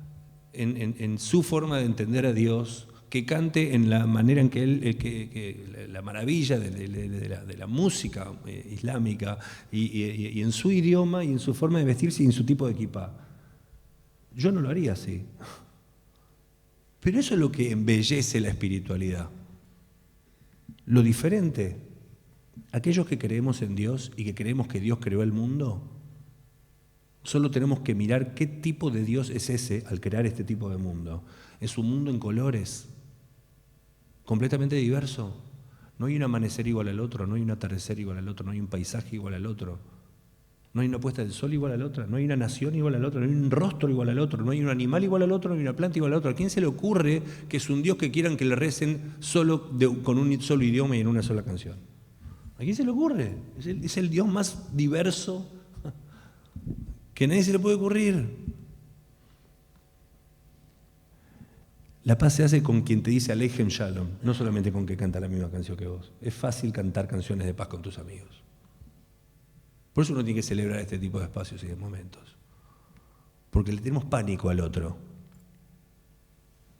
E: en su forma de entender a Dios, que cante en la manera en que él, que la maravilla de la música islámica y en su idioma y en su forma de vestirse y en su tipo de equipa. Yo no lo haría así. Pero eso es lo que embellece la espiritualidad. Lo diferente. Aquellos que creemos en Dios y que creemos que Dios creó el mundo, solo tenemos que mirar qué tipo de Dios es ese al crear este tipo de mundo. Es un mundo en colores, completamente diverso. No hay un amanecer igual al otro, no hay un atardecer igual al otro, no hay un paisaje igual al otro. No hay una puesta del sol igual a la otra, no hay una nación igual a la otra, no hay un rostro igual al otro, no hay un animal igual al otro, no hay una planta igual a la otra. ¿A quién se le ocurre que es un Dios que quieran que le recen con un solo idioma y en una sola canción? ¿A quién se le ocurre? Es el Dios más diverso que a nadie se le puede ocurrir. La paz se hace con quien te dice Alejem Shalom, no solamente con que canta la misma canción que vos. Es fácil cantar canciones de paz con tus amigos. Por eso uno tiene que celebrar este tipo de espacios y de momentos. Porque le tenemos pánico al otro.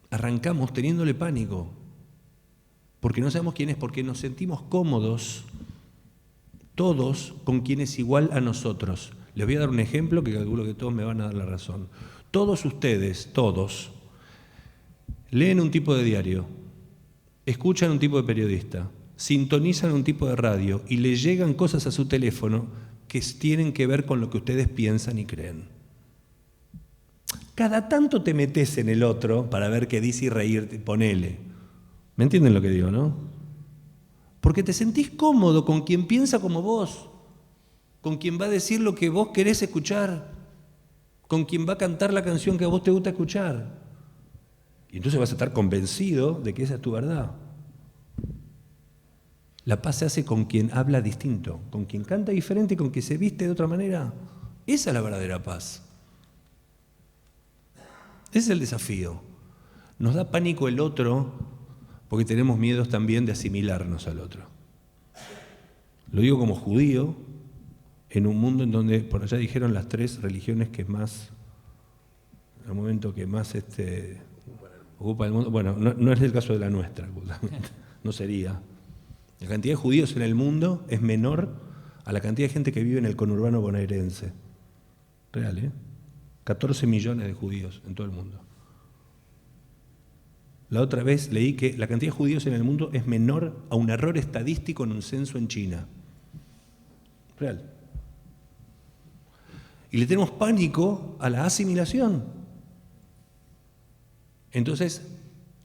E: Arrancamos teniéndole pánico. Porque no sabemos quién es, porque nos sentimos cómodos todos con quien es igual a nosotros. Les voy a dar un ejemplo que calculo que todos me van a dar la razón. Todos ustedes, todos, leen un tipo de diario, escuchan un tipo de periodista, sintonizan un tipo de radio y le llegan cosas a su teléfono que tienen que ver con lo que ustedes piensan y creen. Cada tanto te metes en el otro para ver qué dice y reírte, ponele. ¿Me entienden lo que digo, no? Porque te sentís cómodo con quien piensa como vos, con quien va a decir lo que vos querés escuchar, con quien va a cantar la canción que a vos te gusta escuchar. Y entonces vas a estar convencido de que esa es tu verdad. La paz se hace con quien habla distinto, con quien canta diferente y con quien se viste de otra manera. Esa es la verdadera paz. Ese es el desafío. Nos da pánico el otro porque tenemos miedos también de asimilarnos al otro. Lo digo como judío, en un mundo en donde, por allá dijeron las 3 religiones que más, en el momento que más ocupa el mundo. Bueno, no es el caso de la nuestra, no sería. La cantidad de judíos en el mundo es menor a la cantidad de gente que vive en el conurbano bonaerense. Real, ¿eh? 14 millones de judíos en todo el mundo. La otra vez leí que la cantidad de judíos en el mundo es menor a un error estadístico en un censo en China. Real. Y le tenemos pánico a la asimilación. Entonces,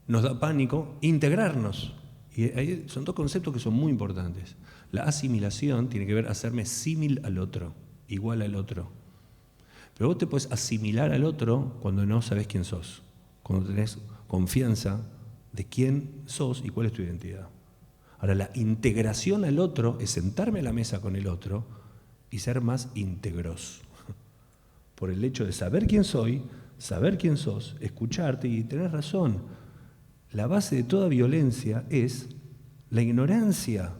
E: nos da pánico integrarnos. Y ahí son 2 conceptos que son muy importantes. La asimilación tiene que ver hacerme símil al otro, igual al otro. Pero vos te puedes asimilar al otro cuando no sabés quién sos, cuando tenés confianza de quién sos y cuál es tu identidad. Ahora, la integración al otro es sentarme a la mesa con el otro y ser más íntegros. Por el hecho de saber quién soy, saber quién sos, escucharte y tener razón. La base de toda violencia es la ignorancia.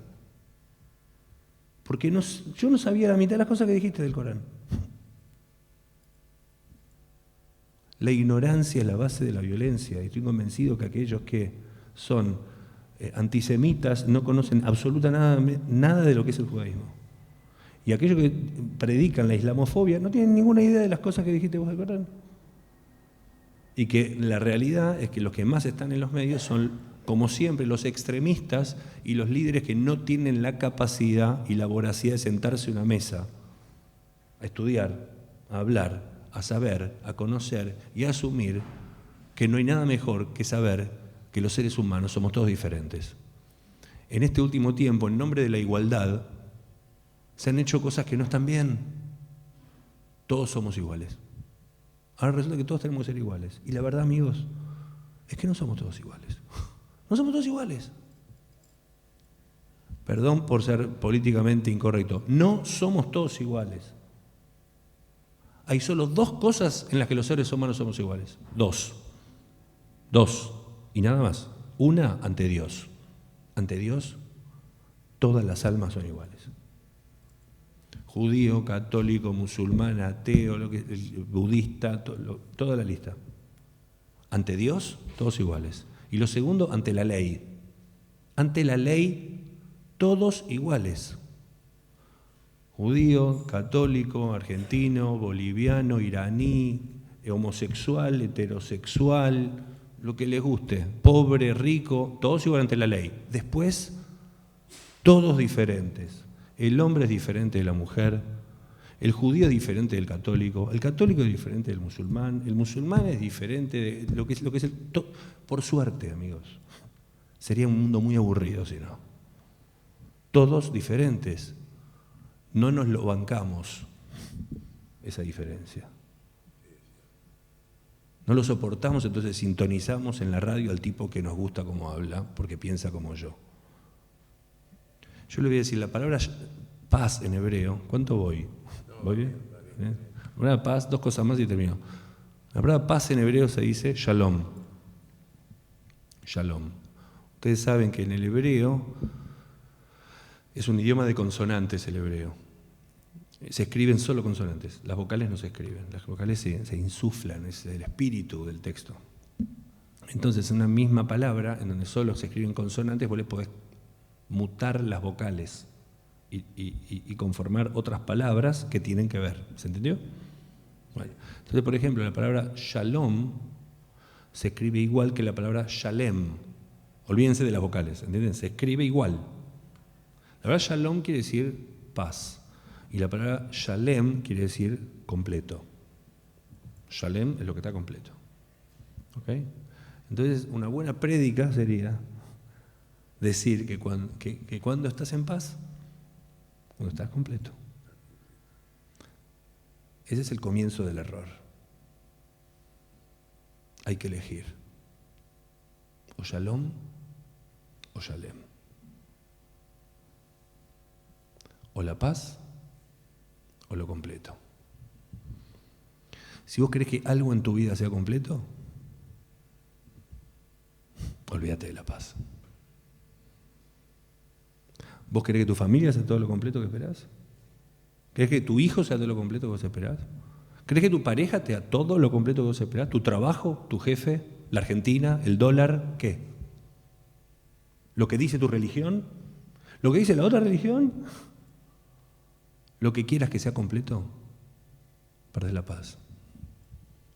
E: Porque yo no sabía la mitad de las cosas que dijiste del Corán. La ignorancia es la base de la violencia y estoy convencido que aquellos que son antisemitas no conocen absolutamente nada de lo que es el judaísmo. Y aquellos que predican la islamofobia no tienen ninguna idea de las cosas que dijiste vos del Corán. Y que la realidad es que los que más están en los medios son como siempre, los extremistas y los líderes que no tienen la capacidad y la voracidad de sentarse a una mesa, a estudiar, a hablar, a saber, a conocer y a asumir que no hay nada mejor que saber que los seres humanos somos todos diferentes. En este último tiempo, en nombre de la igualdad, se han hecho cosas que no están bien. Todos somos iguales. Ahora resulta que todos tenemos que ser iguales. Y la verdad, amigos, es que no somos todos iguales. No somos todos iguales. Perdón por ser políticamente incorrecto. No somos todos iguales. Hay solo dos cosas en las que los seres humanos somos iguales. Dos. Y nada más. Una, ante Dios. Ante Dios, todas las almas son iguales. Judío, católico, musulmán, ateo, budista, toda la lista. Ante Dios, todos iguales. Y lo segundo, ante la ley. Ante la ley, todos iguales. Judío, católico, argentino, boliviano, iraní, homosexual, heterosexual, lo que les guste, pobre, rico, todos igual ante la ley. Después, todos diferentes. El hombre es diferente de la mujer, el judío es diferente del católico, el católico es diferente del musulmán, el musulmán es diferente de lo que es el... Por suerte, amigos, sería un mundo muy aburrido si no. Todos diferentes. No nos lo bancamos, esa diferencia. No lo soportamos, entonces sintonizamos en la radio al tipo que nos gusta como habla, porque piensa como yo. Yo le voy a decir la palabra paz en hebreo. ¿Cuánto voy? ¿Voy bien? ¿Bien? La palabra paz, dos cosas más y termino. La palabra paz en hebreo se dice shalom. Shalom. Ustedes saben que en el hebreo es un idioma de consonantes el hebreo. Se escriben solo consonantes, las vocales no se escriben, las vocales se insuflan, es el espíritu del texto. Entonces, en una misma palabra, en donde solo se escriben consonantes, vos le podés mutar las vocales y conformar otras palabras que tienen que ver. ¿Se entendió? Bueno, entonces, por ejemplo, la palabra shalom se escribe igual que la palabra shalem. Olvídense de las vocales, ¿entienden? Se escribe igual. La palabra shalom quiere decir paz. Y la palabra shalem quiere decir completo. Shalem es lo que está completo. ¿Ok? Entonces, una buena prédica sería decir que cuando estás en paz, cuando estás completo. Ese es el comienzo del error. Hay que elegir. O shalom o shalem. O la paz o lo completo. Si vos querés que algo en tu vida sea completo, olvídate de la paz. ¿Vos querés que tu familia sea todo lo completo que esperás? ¿Querés que tu hijo sea todo lo completo que vos esperás? ¿Querés que tu pareja sea todo lo completo que vos esperás? ¿Tu trabajo, tu jefe, la Argentina, el dólar? ¿Qué? ¿Lo que dice tu religión? ¿Lo que dice la otra religión? Lo que quieras que sea completo, perdés la paz.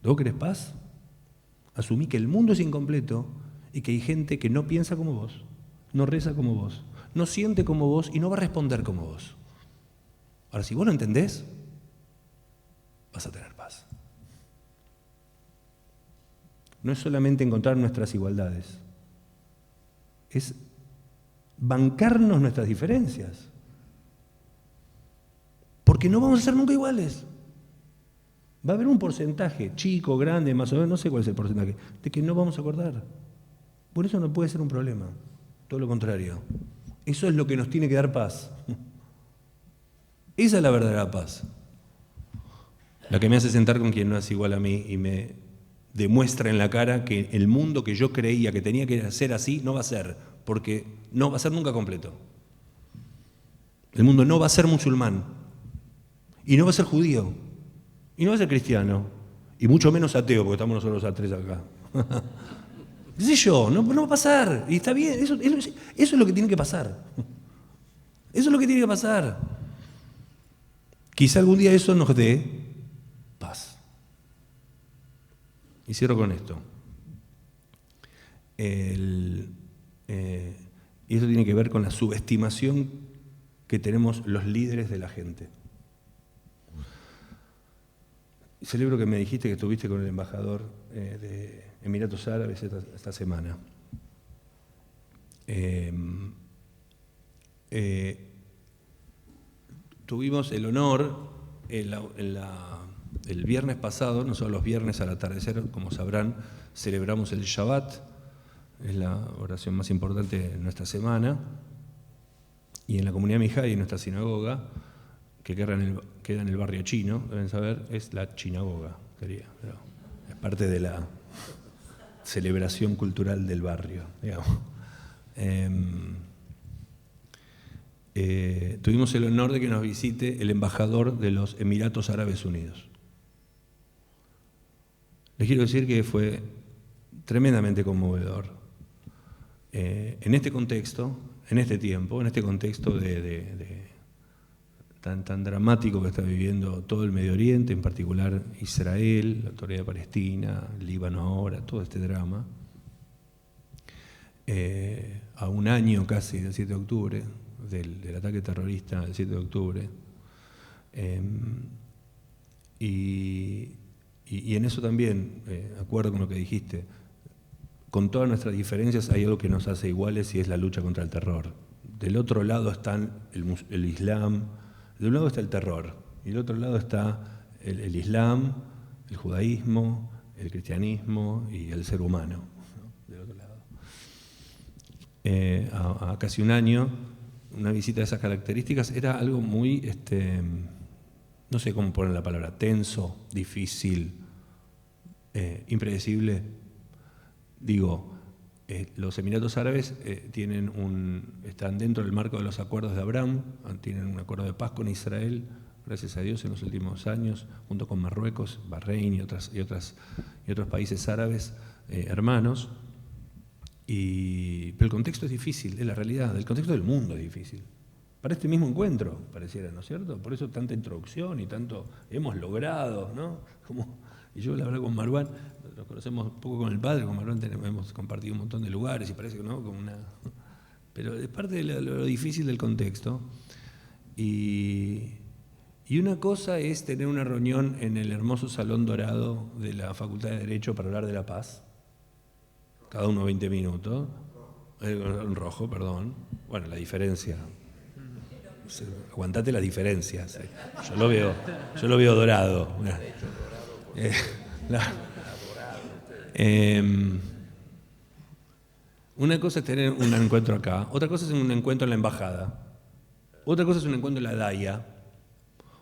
E: ¿Vos querés paz? Asumí que el mundo es incompleto y que hay gente que no piensa como vos, no reza como vos, no siente como vos y no va a responder como vos. Ahora, si vos lo entendés, vas a tener paz. No es solamente encontrar nuestras igualdades, es bancarnos nuestras diferencias. Porque no vamos a ser nunca iguales. Va a haber un porcentaje, chico, grande, más o menos, no sé cuál es el porcentaje, de que no vamos a acordar. Por eso no puede ser un problema. Todo lo contrario. Eso es lo que nos tiene que dar paz. Esa es la verdadera paz. La que me hace sentar con quien no es igual a mí y me demuestra en la cara que el mundo que yo creía que tenía que ser así no va a ser, porque no va a ser nunca completo. El mundo no va a ser musulmán. Y no va a ser judío, y no va a ser cristiano, y mucho menos ateo, porque estamos nosotros a tres acá. ¿Qué sé yo? No va a pasar, y está bien, eso es lo que tiene que pasar. Eso es lo que tiene que pasar. Quizá algún día eso nos dé paz. Y cierro con esto. Y eso tiene que ver con la subestimación que tenemos los líderes de la gente. Celebro que me dijiste que estuviste con el embajador de Emiratos Árabes esta semana. Tuvimos el honor el viernes pasado, nosotros los viernes al atardecer, como sabrán, celebramos el Shabbat, es la oración más importante de nuestra semana, y en la comunidad Mijai, en nuestra sinagoga, que queda en el barrio chino, deben saber, es la chinagoga, pero es parte de la celebración cultural del barrio, digamos. Tuvimos el honor de que nos visite el embajador de los Emiratos Árabes Unidos. Les quiero decir que fue tremendamente conmovedor. En este contexto, en este tiempo, en este contexto tan dramático que está viviendo todo el Medio Oriente, en particular Israel, la Autoridad de Palestina, Líbano ahora, todo este drama, a un año casi del 7 de octubre, del ataque terrorista del 7 de octubre, y en eso también, acuerdo con lo que dijiste, con todas nuestras diferencias hay algo que nos hace iguales y es la lucha contra el terror. Del otro lado está el Islam, de un lado está el terror, y del otro lado está el Islam, el judaísmo, el cristianismo y el ser humano, ¿no? Del otro lado. A casi un año, una visita de esas características era algo muy, no sé cómo poner la palabra, tenso, difícil, impredecible. Digo, los Emiratos Árabes están dentro del marco de los acuerdos de Abraham, tienen un acuerdo de paz con Israel, gracias a Dios, en los últimos años, junto con Marruecos, Bahrein y otros países árabes hermanos. Pero el contexto es difícil, es la realidad, el contexto del mundo es difícil. Para este mismo encuentro, pareciera, ¿no es cierto? Por eso tanta introducción y tanto hemos logrado, ¿no? Y yo la verdad con Marwan, nos conocemos un poco con el padre, con Marwan hemos compartido un montón de lugares y parece que no, pero es parte de lo difícil del contexto. Y una cosa es tener una reunión en el hermoso Salón Dorado de la Facultad de Derecho para hablar de la paz, cada uno 20 minutos, en rojo, perdón. Bueno, la diferencia. Aguantate las diferencias. Yo lo veo dorado. Una cosa es tener un encuentro acá, otra cosa es un encuentro en la embajada, otra cosa es un encuentro en la DAIA,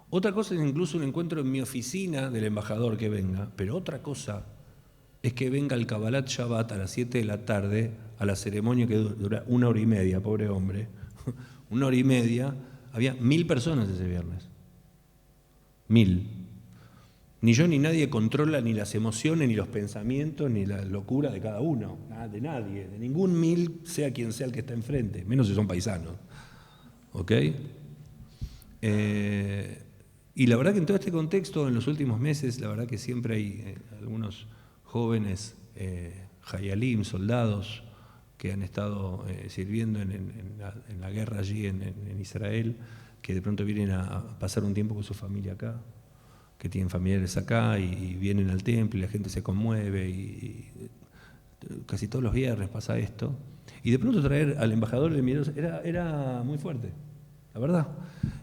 E: otra cosa es incluso un encuentro en mi oficina del embajador que venga, pero otra cosa es que venga el Kabbalat Shabbat a las 7 de la tarde a la ceremonia que dura 1 hora y media, pobre hombre, 1 hora y media. Había 1000 personas ese viernes. 1000. Ni yo ni nadie controla ni las emociones, ni los pensamientos, ni la locura de cada uno. De nadie. De ningún 1000, sea quien sea el que está enfrente. Menos si son paisanos. ¿Ok? Y la verdad que en todo este contexto, en los últimos meses, la verdad que siempre hay algunos jóvenes hayalim, soldados, que han estado sirviendo en la guerra allí en Israel, que de pronto vienen a pasar un tiempo con su familia acá, que tienen familiares acá y vienen al templo y la gente se conmueve y casi todos los viernes pasa esto. Y de pronto traer al embajador de Emiratos era muy fuerte, la verdad.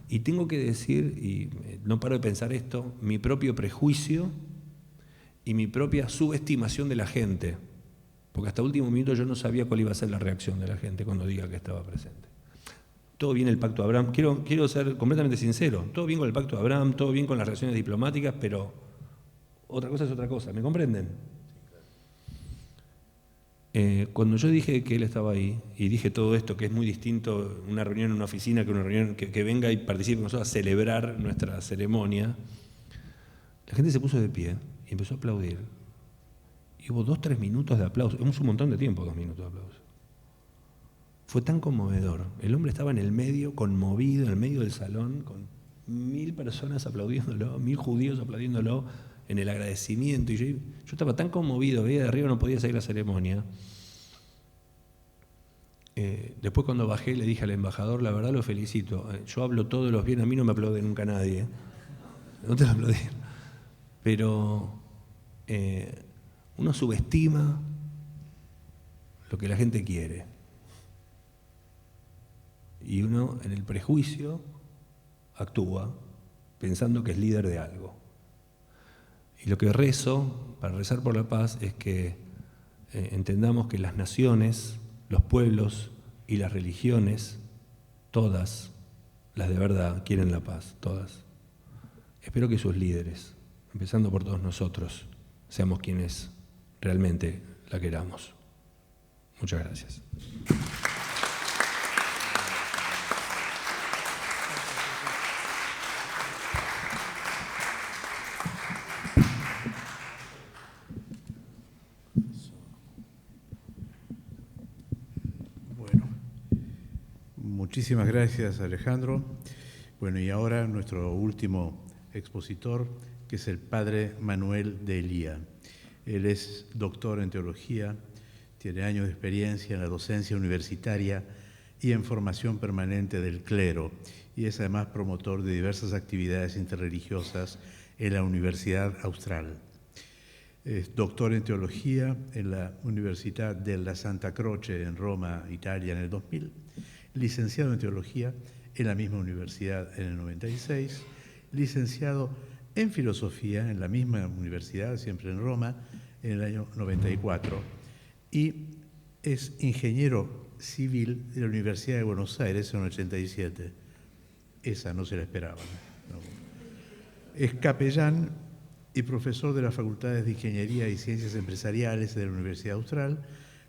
E: Y tengo que decir, y no paro de pensar esto, mi propio prejuicio y mi propia subestimación de la gente. Porque hasta último minuto yo no sabía cuál iba a ser la reacción de la gente cuando diga que estaba presente. Todo bien el Pacto de Abraham, quiero ser completamente sincero, todo bien con el Pacto de Abraham, todo bien con las relaciones diplomáticas, pero otra cosa es otra cosa, ¿me comprenden? Cuando yo dije que él estaba ahí, y dije todo esto, que es muy distinto una reunión en una oficina que una reunión que venga y participe con nosotros a celebrar nuestra ceremonia, la gente se puso de pie y empezó a aplaudir. Y hubo 2-3 minutos de aplauso, es un montón de tiempo 2 minutos de aplauso. Fue tan conmovedor. El hombre estaba en el medio, conmovido, en el medio del salón, con 1000 personas aplaudiéndolo, 1000 judíos aplaudiéndolo en el agradecimiento. Y yo estaba tan conmovido, veía de arriba, no podía seguir la ceremonia. Después cuando bajé le dije al embajador, la verdad lo felicito. Yo hablo todos los bienes, a mí no me aplaude nunca nadie. No te lo aplaudí. Pero uno subestima lo que la gente quiere. Y uno en el prejuicio actúa pensando que es líder de algo. Y lo que rezo, para rezar por la paz, es que entendamos que las naciones, los pueblos y las religiones, todas, las de verdad, quieren la paz, todas. Espero que sus líderes, empezando por todos nosotros, seamos quienes realmente la queramos. Muchas gracias.
C: Muchísimas gracias, Alejandro. Bueno, y ahora nuestro último expositor, que es el padre Manuel de Elía. Él es doctor en teología, tiene años de experiencia en la docencia universitaria y en formación permanente del clero, y es además promotor de diversas actividades interreligiosas en la Universidad Austral. Es doctor en teología en la Universidad della Santa Croce en Roma, Italia, en el 2000. Licenciado en Teología en la misma universidad en el 96, licenciado en Filosofía en la misma universidad, siempre en Roma, en el año 94, y es ingeniero civil de la Universidad de Buenos Aires en el 87. Esa no se la esperaban. No. Es capellán y profesor de las Facultades de Ingeniería y Ciencias Empresariales de la Universidad Austral,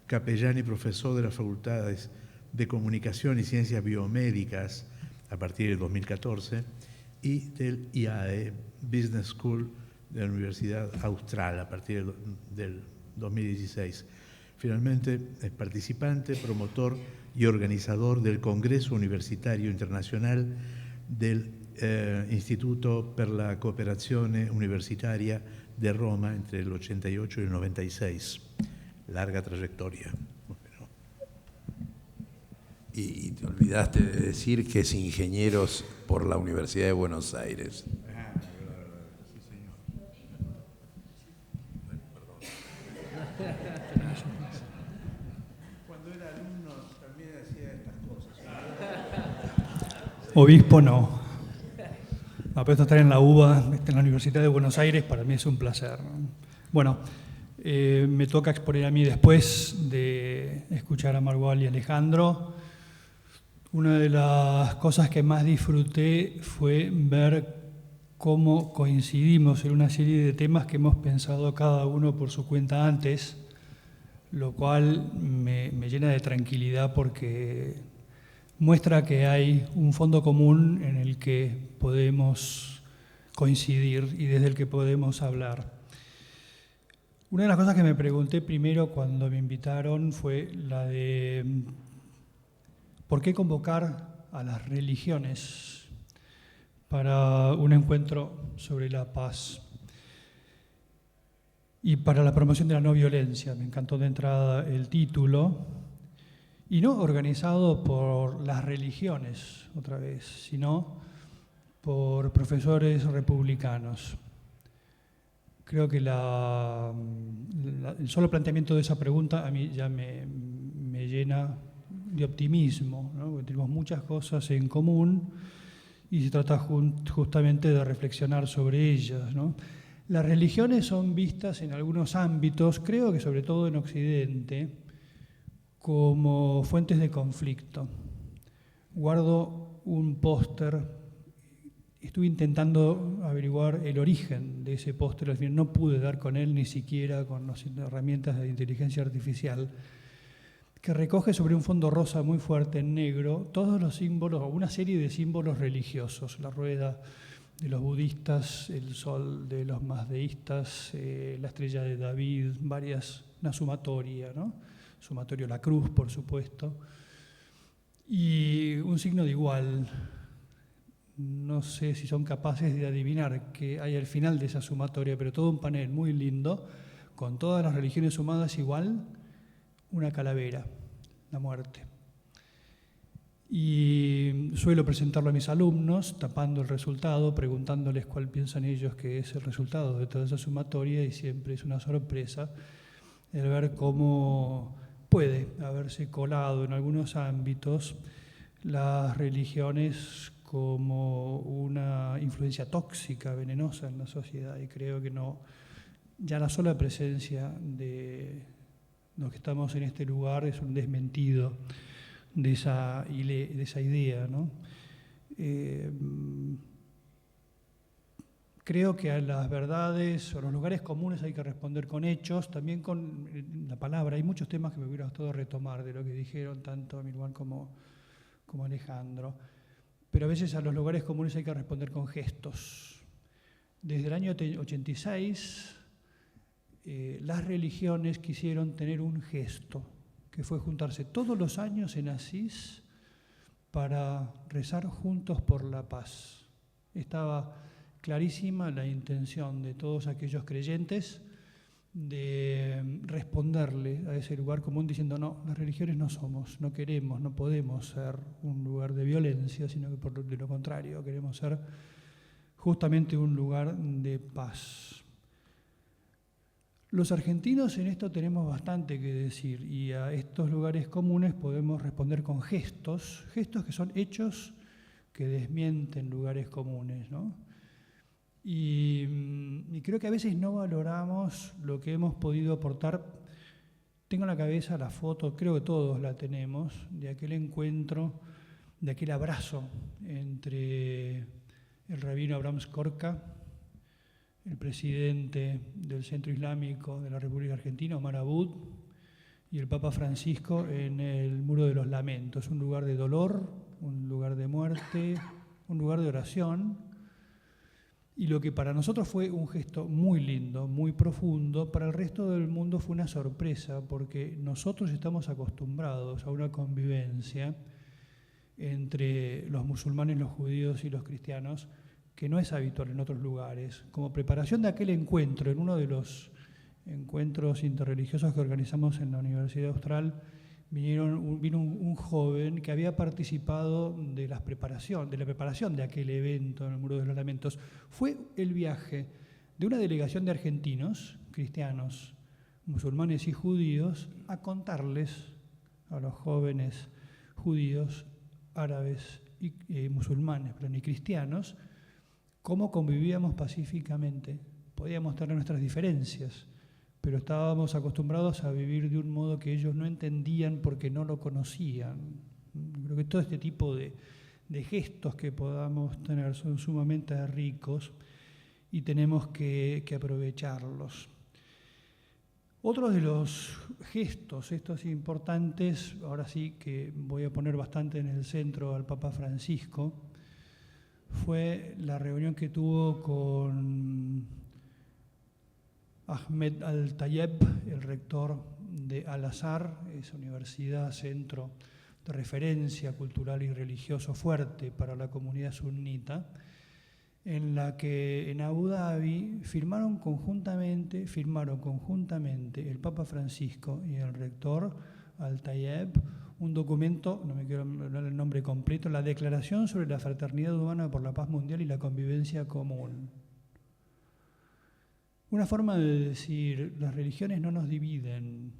C: capellán y profesor de las Facultades de Comunicación y Ciencias Biomédicas a partir del 2014 y del IAE Business School de la Universidad Austral a partir del 2016. Finalmente, es participante, promotor y organizador del Congreso Universitario Internacional del Instituto per la Cooperazione Universitaria de Roma entre el 88 y el 96. Larga trayectoria.
B: Y te olvidaste de decir que es ingeniero por la Universidad de Buenos Aires.
C: Sí, señor. Cuando era alumno también hacía estas cosas.
F: Obispo no. Apesto estar en la UBA, en la Universidad de Buenos Aires, para mí es un placer. Bueno, me toca exponer a mí después de escuchar a Margual y Alejandro. Una de las cosas que más disfruté fue ver cómo coincidimos en una serie de temas que hemos pensado cada uno por su cuenta antes, lo cual me llena de tranquilidad porque muestra que hay un fondo común en el que podemos coincidir y desde el que podemos hablar. Una de las cosas que me pregunté primero cuando me invitaron fue la de ¿por qué convocar a las religiones para un encuentro sobre la paz y para la promoción de la no violencia? Me encantó de entrada el título, y no organizado por las religiones, otra vez, sino por profesores republicanos. Creo que el solo planteamiento de esa pregunta a mí ya me llena de optimismo, ¿no? Porque tenemos muchas cosas en común y se trata justamente de reflexionar sobre ellas, ¿no? Las religiones son vistas en algunos ámbitos, creo que sobre todo en Occidente, como fuentes de conflicto. Guardo un póster, estuve intentando averiguar el origen de ese póster, al final no pude dar con él ni siquiera con las herramientas de inteligencia artificial, que recoge sobre un fondo rosa muy fuerte en negro todos los símbolos, o una serie de símbolos religiosos, la rueda de los budistas, el sol de los mazdeístas, la estrella de David, una sumatoria, ¿no? Sumatorio la cruz, por supuesto, y un signo de igual. No sé si son capaces de adivinar qué hay al final de esa sumatoria, pero todo un panel muy lindo, con todas las religiones sumadas igual, una calavera, la muerte. Y suelo presentarlo a mis alumnos, tapando el resultado, preguntándoles cuál piensan ellos que es el resultado de toda esa sumatoria, y siempre es una sorpresa el ver cómo puede haberse colado en algunos ámbitos las religiones como una influencia tóxica, venenosa en la sociedad. Y creo que no, ya la sola presencia de los que estamos en este lugar es un desmentido de esa idea, ¿no? Creo que a las verdades o los lugares comunes hay que responder con hechos, también con la palabra. Hay muchos temas que me hubiera gustado retomar de lo que dijeron tanto Mirwan como Alejandro, pero a veces a los lugares comunes hay que responder con gestos. Desde el año 86, las religiones quisieron tener un gesto, que fue juntarse todos los años en Asís para rezar juntos por la paz. Estaba clarísima la intención de todos aquellos creyentes de responderle a ese lugar común diciendo: no, las religiones no somos, no queremos, no podemos ser un lugar de violencia, sino que de lo contrario, queremos ser justamente un lugar de paz. Los argentinos en esto tenemos bastante que decir, y a estos lugares comunes podemos responder con gestos que son hechos que desmienten lugares comunes, ¿no? Y creo que a veces no valoramos lo que hemos podido aportar. Tengo en la cabeza la foto, creo que todos la tenemos, de aquel encuentro, de aquel abrazo entre el rabino Abraham Skorka, el presidente del Centro Islámico de la República Argentina, Omar Abud, y el Papa Francisco en el Muro de los Lamentos, un lugar de dolor, un lugar de muerte, un lugar de oración, y lo que para nosotros fue un gesto muy lindo, muy profundo, para el resto del mundo fue una sorpresa, porque nosotros estamos acostumbrados a una convivencia entre los musulmanes, los judíos y los cristianos, que no es habitual en otros lugares. Como preparación de aquel encuentro, en uno de los encuentros interreligiosos que organizamos en la Universidad Austral, vino un joven que había participado de la preparación de aquel evento en el Muro de los Lamentos. Fue el viaje de una delegación de argentinos, cristianos, musulmanes y judíos, a contarles a los jóvenes judíos, árabes y musulmanes, y cristianos, cómo convivíamos pacíficamente. Podíamos tener nuestras diferencias, pero estábamos acostumbrados a vivir de un modo que ellos no entendían porque no lo conocían. Creo que todo este tipo de gestos que podamos tener son sumamente ricos y tenemos que aprovecharlos. Otro de los gestos, estos importantes, ahora sí que voy a poner bastante en el centro al Papa Francisco, fue la reunión que tuvo con Ahmed Al-Tayeb, el rector de Al-Azhar, esa universidad, centro de referencia cultural y religioso fuerte para la comunidad sunnita, en la que en Abu Dhabi firmaron conjuntamente el Papa Francisco y el rector Al-Tayeb un documento, no me quiero hablar el nombre completo, la Declaración sobre la Fraternidad Humana por la Paz Mundial y la Convivencia Común. Una forma de decir: las religiones no nos dividen,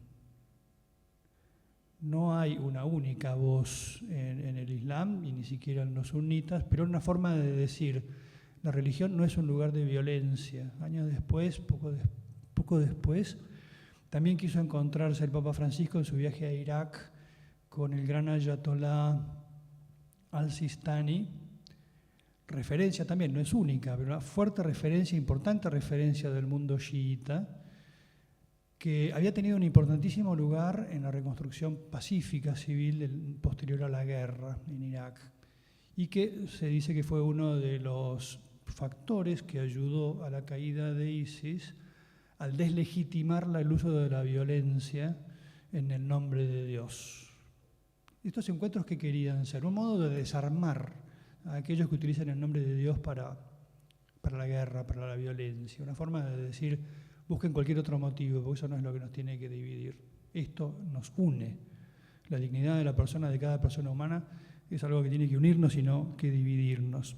F: no hay una única voz en el Islam y ni siquiera en los sunitas, pero una forma de decir: la religión no es un lugar de violencia. Años después, poco después, también quiso encontrarse el Papa Francisco en su viaje a Irak con el gran ayatolá al-Sistani, referencia también, no es única, pero una fuerte referencia, importante referencia del mundo chiita, que había tenido un importantísimo lugar en la reconstrucción pacífica civil posterior a la guerra en Irak, y que se dice que fue uno de los factores que ayudó a la caída de ISIS al deslegitimar el uso de la violencia en el nombre de Dios. Estos encuentros que querían ser un modo de desarmar a aquellos que utilizan el nombre de Dios para la guerra, para la violencia, una forma de decir: busquen cualquier otro motivo, porque eso no es lo que nos tiene que dividir. Esto nos une. La dignidad de la persona, de cada persona humana, es algo que tiene que unirnos y no que dividirnos.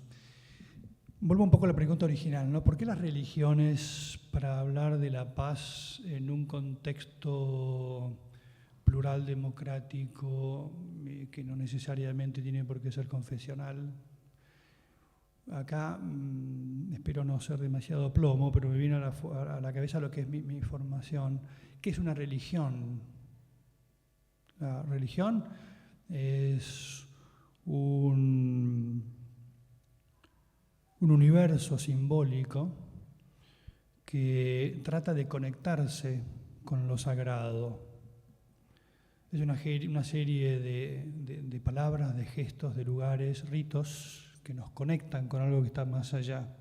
F: Vuelvo un poco a la pregunta original, ¿no? ¿Por qué las religiones, para hablar de la paz en un contexto plural, democrático, que no necesariamente tiene por qué ser confesional? Acá espero no ser demasiado plomo, pero me viene a la cabeza lo que es mi formación. ¿Qué es una religión? La religión es un universo simbólico que trata de conectarse con lo sagrado. Es una serie de palabras, de gestos, de lugares, ritos que nos conectan con algo que está más allá.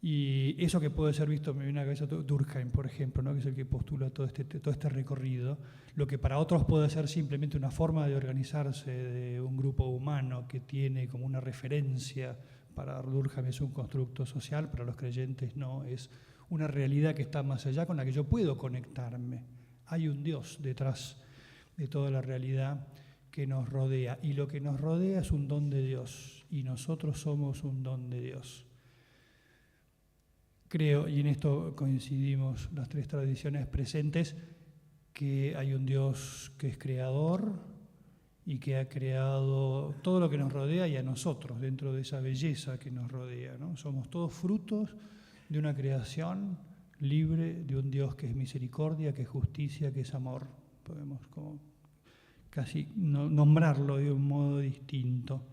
F: Y eso que puede ser visto, me viene a la cabeza Durkheim, por ejemplo, ¿no? Que es el que postula todo este recorrido, lo que para otros puede ser simplemente una forma de organizarse de un grupo humano que tiene como una referencia. Para Durkheim es un constructo social, para los creyentes no, es una realidad que está más allá con la que yo puedo conectarme. Hay un Dios detrás de toda la realidad que nos rodea, y lo que nos rodea es un don de Dios, y nosotros somos un don de Dios. Creo, y en esto coincidimos las tres tradiciones presentes, que hay un Dios que es creador y que ha creado todo lo que nos rodea y a nosotros dentro de esa belleza que nos rodea, ¿no? Somos todos frutos de una creación libre de un Dios que es misericordia, que es justicia, que es amor. Podemos como casi nombrarlo de un modo distinto.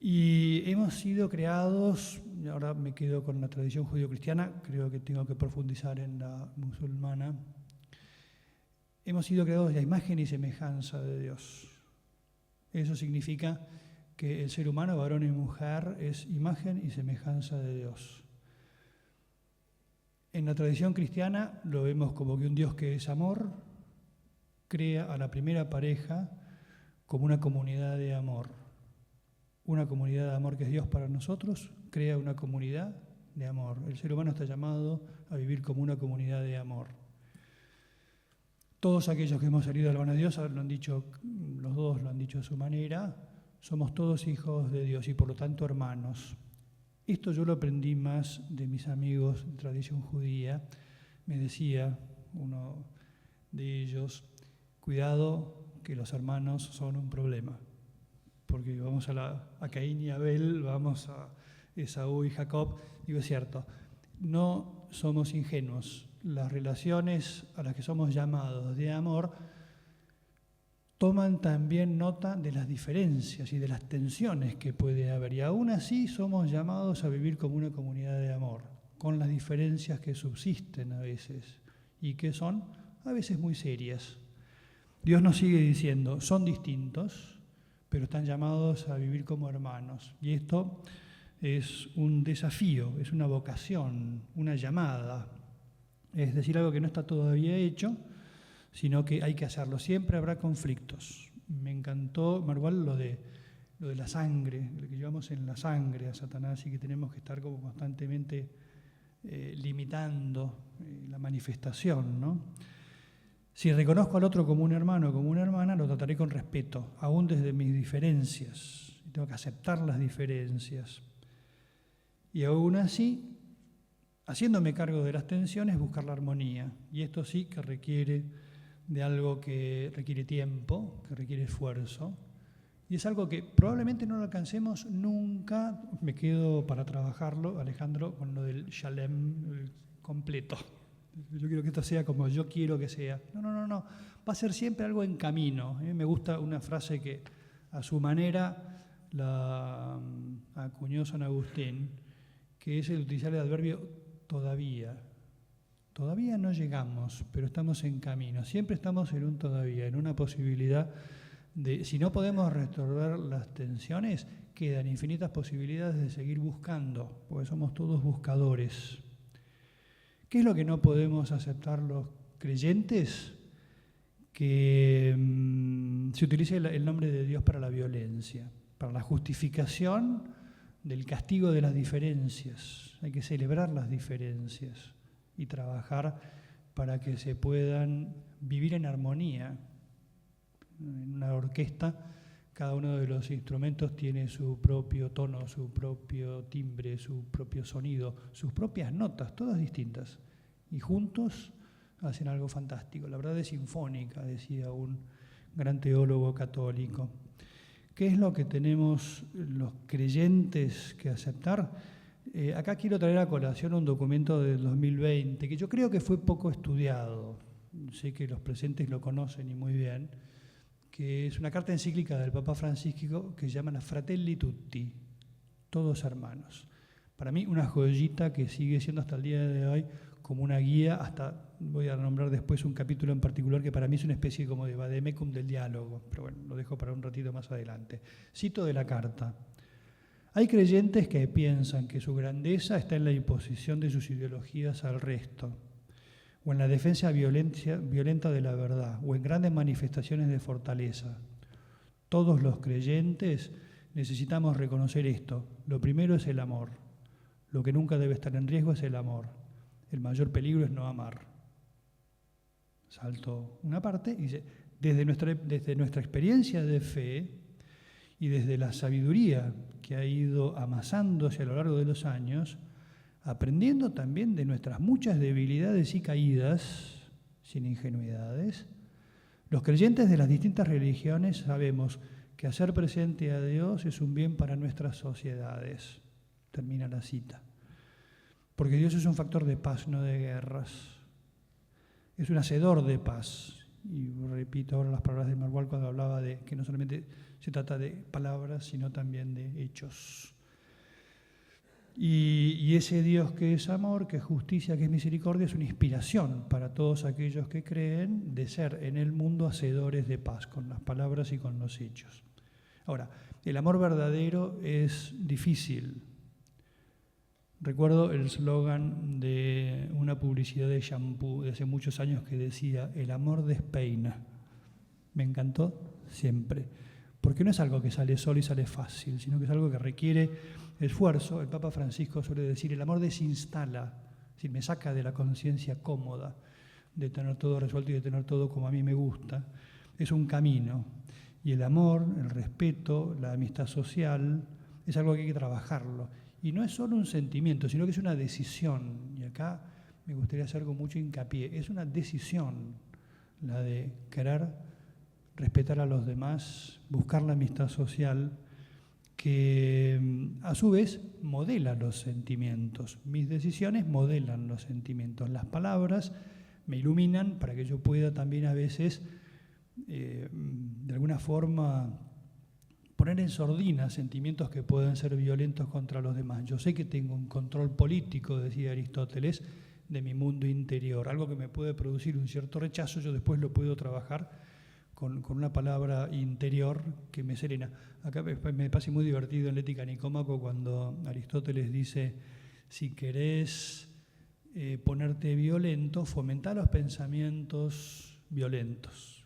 F: Y hemos sido creados, y ahora me quedo con la tradición judío-cristiana, creo que tengo que profundizar en la musulmana. Hemos sido creados a imagen y semejanza de Dios. Eso significa que el ser humano, varón y mujer, es imagen y semejanza de Dios. En la tradición cristiana lo vemos como que un Dios que es amor crea a la primera pareja como una comunidad de amor. Una comunidad de amor que es Dios para nosotros, crea una comunidad de amor. El ser humano está llamado a vivir como una comunidad de amor. Todos aquellos que hemos salido del Ban a Dios lo han dicho, los dos lo han dicho a su manera, somos todos hijos de Dios y por lo tanto hermanos. Esto yo lo aprendí más de mis amigos de tradición judía. Me decía uno de ellos, cuidado que los hermanos son un problema. Porque vamos a Caín y Abel, vamos a Esaú y Jacob. Digo, es cierto, no somos ingenuos. Las relaciones a las que somos llamados de amor toman también nota de las diferencias y de las tensiones que puede haber. Y aún así somos llamados a vivir como una comunidad de amor, con las diferencias que subsisten a veces y que son a veces muy serias. Dios nos sigue diciendo, son distintos, pero están llamados a vivir como hermanos. Y esto es un desafío, es una vocación, una llamada. Es decir, algo que no está todavía hecho, sino que hay que hacerlo. Siempre habrá conflictos. Me encantó, Marwal, lo de la sangre, lo que llevamos en la sangre a Satanás y que tenemos que estar como constantemente limitando la manifestación, ¿no? Si reconozco al otro como un hermano o como una hermana, lo trataré con respeto, aún desde mis diferencias. Tengo que aceptar las diferencias. Y aún así, haciéndome cargo de las tensiones, buscar la armonía. Y esto sí que requiere de algo que requiere tiempo, que requiere esfuerzo. Y es algo que probablemente no lo alcancemos nunca. Me quedo para trabajarlo, Alejandro, con lo del Shalem completo. Yo quiero que esto sea como yo quiero que sea. No. Va a ser siempre algo en camino. Me gusta una frase que a su manera la acuñó San Agustín, que es el utilizar el adverbio todavía. Todavía no llegamos, pero estamos en camino. Siempre estamos en un todavía, en una posibilidad de, si no podemos resolver las tensiones, quedan infinitas posibilidades de seguir buscando, porque somos todos buscadores. ¿Qué es lo que no podemos aceptar los creyentes? Que se utilice el nombre de Dios para la violencia, para la justificación del castigo de las diferencias. Hay que celebrar las diferencias y trabajar para que se puedan vivir en armonía. En una orquesta Cada uno de los instrumentos tiene su propio tono, su propio timbre, su propio sonido, sus propias notas, todas distintas. Y juntos hacen algo fantástico. La verdad es sinfónica, decía un gran teólogo católico. ¿Qué es lo que tenemos los creyentes que aceptar? Acá quiero traer a colación un documento del 2020 que yo creo que fue poco estudiado. Sé que los presentes lo conocen y muy bien, que es una carta encíclica del Papa Francisco que se llama la Fratelli Tutti, todos hermanos. Para mí una joyita que sigue siendo hasta el día de hoy como una guía, hasta voy a nombrar después un capítulo en particular que para mí es una especie como de vademecum del diálogo, pero bueno, lo dejo para un ratito más adelante. Cito de la carta. Hay creyentes que piensan que su grandeza está en la imposición de sus ideologías al resto, o en la defensa violenta de la verdad, o en grandes manifestaciones de fortaleza. Todos los creyentes necesitamos reconocer esto. Lo primero es el amor. Lo que nunca debe estar en riesgo es el amor. El mayor peligro es no amar. Salto una parte y dice, desde nuestra experiencia de fe y desde la sabiduría que ha ido amasándose a lo largo de los años, aprendiendo también de nuestras muchas debilidades y caídas, sin ingenuidades, los creyentes de las distintas religiones sabemos que hacer presente a Dios es un bien para nuestras sociedades. Termina la cita. Porque Dios es un factor de paz, no de guerras. Es un hacedor de paz. Y repito ahora las palabras de Marwal cuando hablaba de que no solamente se trata de palabras, sino también de hechos. Y ese Dios que es amor, que es justicia, que es misericordia, es una inspiración para todos aquellos que creen de ser en el mundo hacedores de paz, con las palabras y con los hechos. Ahora, el amor verdadero es difícil. Recuerdo el eslogan de una publicidad de shampoo de hace muchos años que decía, el amor despeina. Me encantó siempre, porque no es algo que sale solo y sale fácil, sino que es algo que requiere esfuerzo. El Papa Francisco suele decir, el amor desinstala, es decir, me saca de la conciencia cómoda de tener todo resuelto y de tener todo como a mí me gusta. Es un camino. Y el amor, el respeto, la amistad social, es algo que hay que trabajarlo. Y no es solo un sentimiento, sino que es una decisión. Y acá me gustaría hacer con mucho hincapié. Es una decisión la de querer respetar a los demás, buscar la amistad social, que a su vez modela los sentimientos. Mis decisiones modelan los sentimientos. Las palabras me iluminan para que yo pueda también a veces, de alguna forma, poner en sordina sentimientos que pueden ser violentos contra los demás. Yo sé que tengo un control político, decía Aristóteles, de mi mundo interior, algo que me puede producir un cierto rechazo, yo después lo puedo trabajar con una palabra interior que me serena. Acá me parece muy divertido en la Ética Nicómaco cuando Aristóteles dice, si querés ponerte violento, fomentá los pensamientos violentos.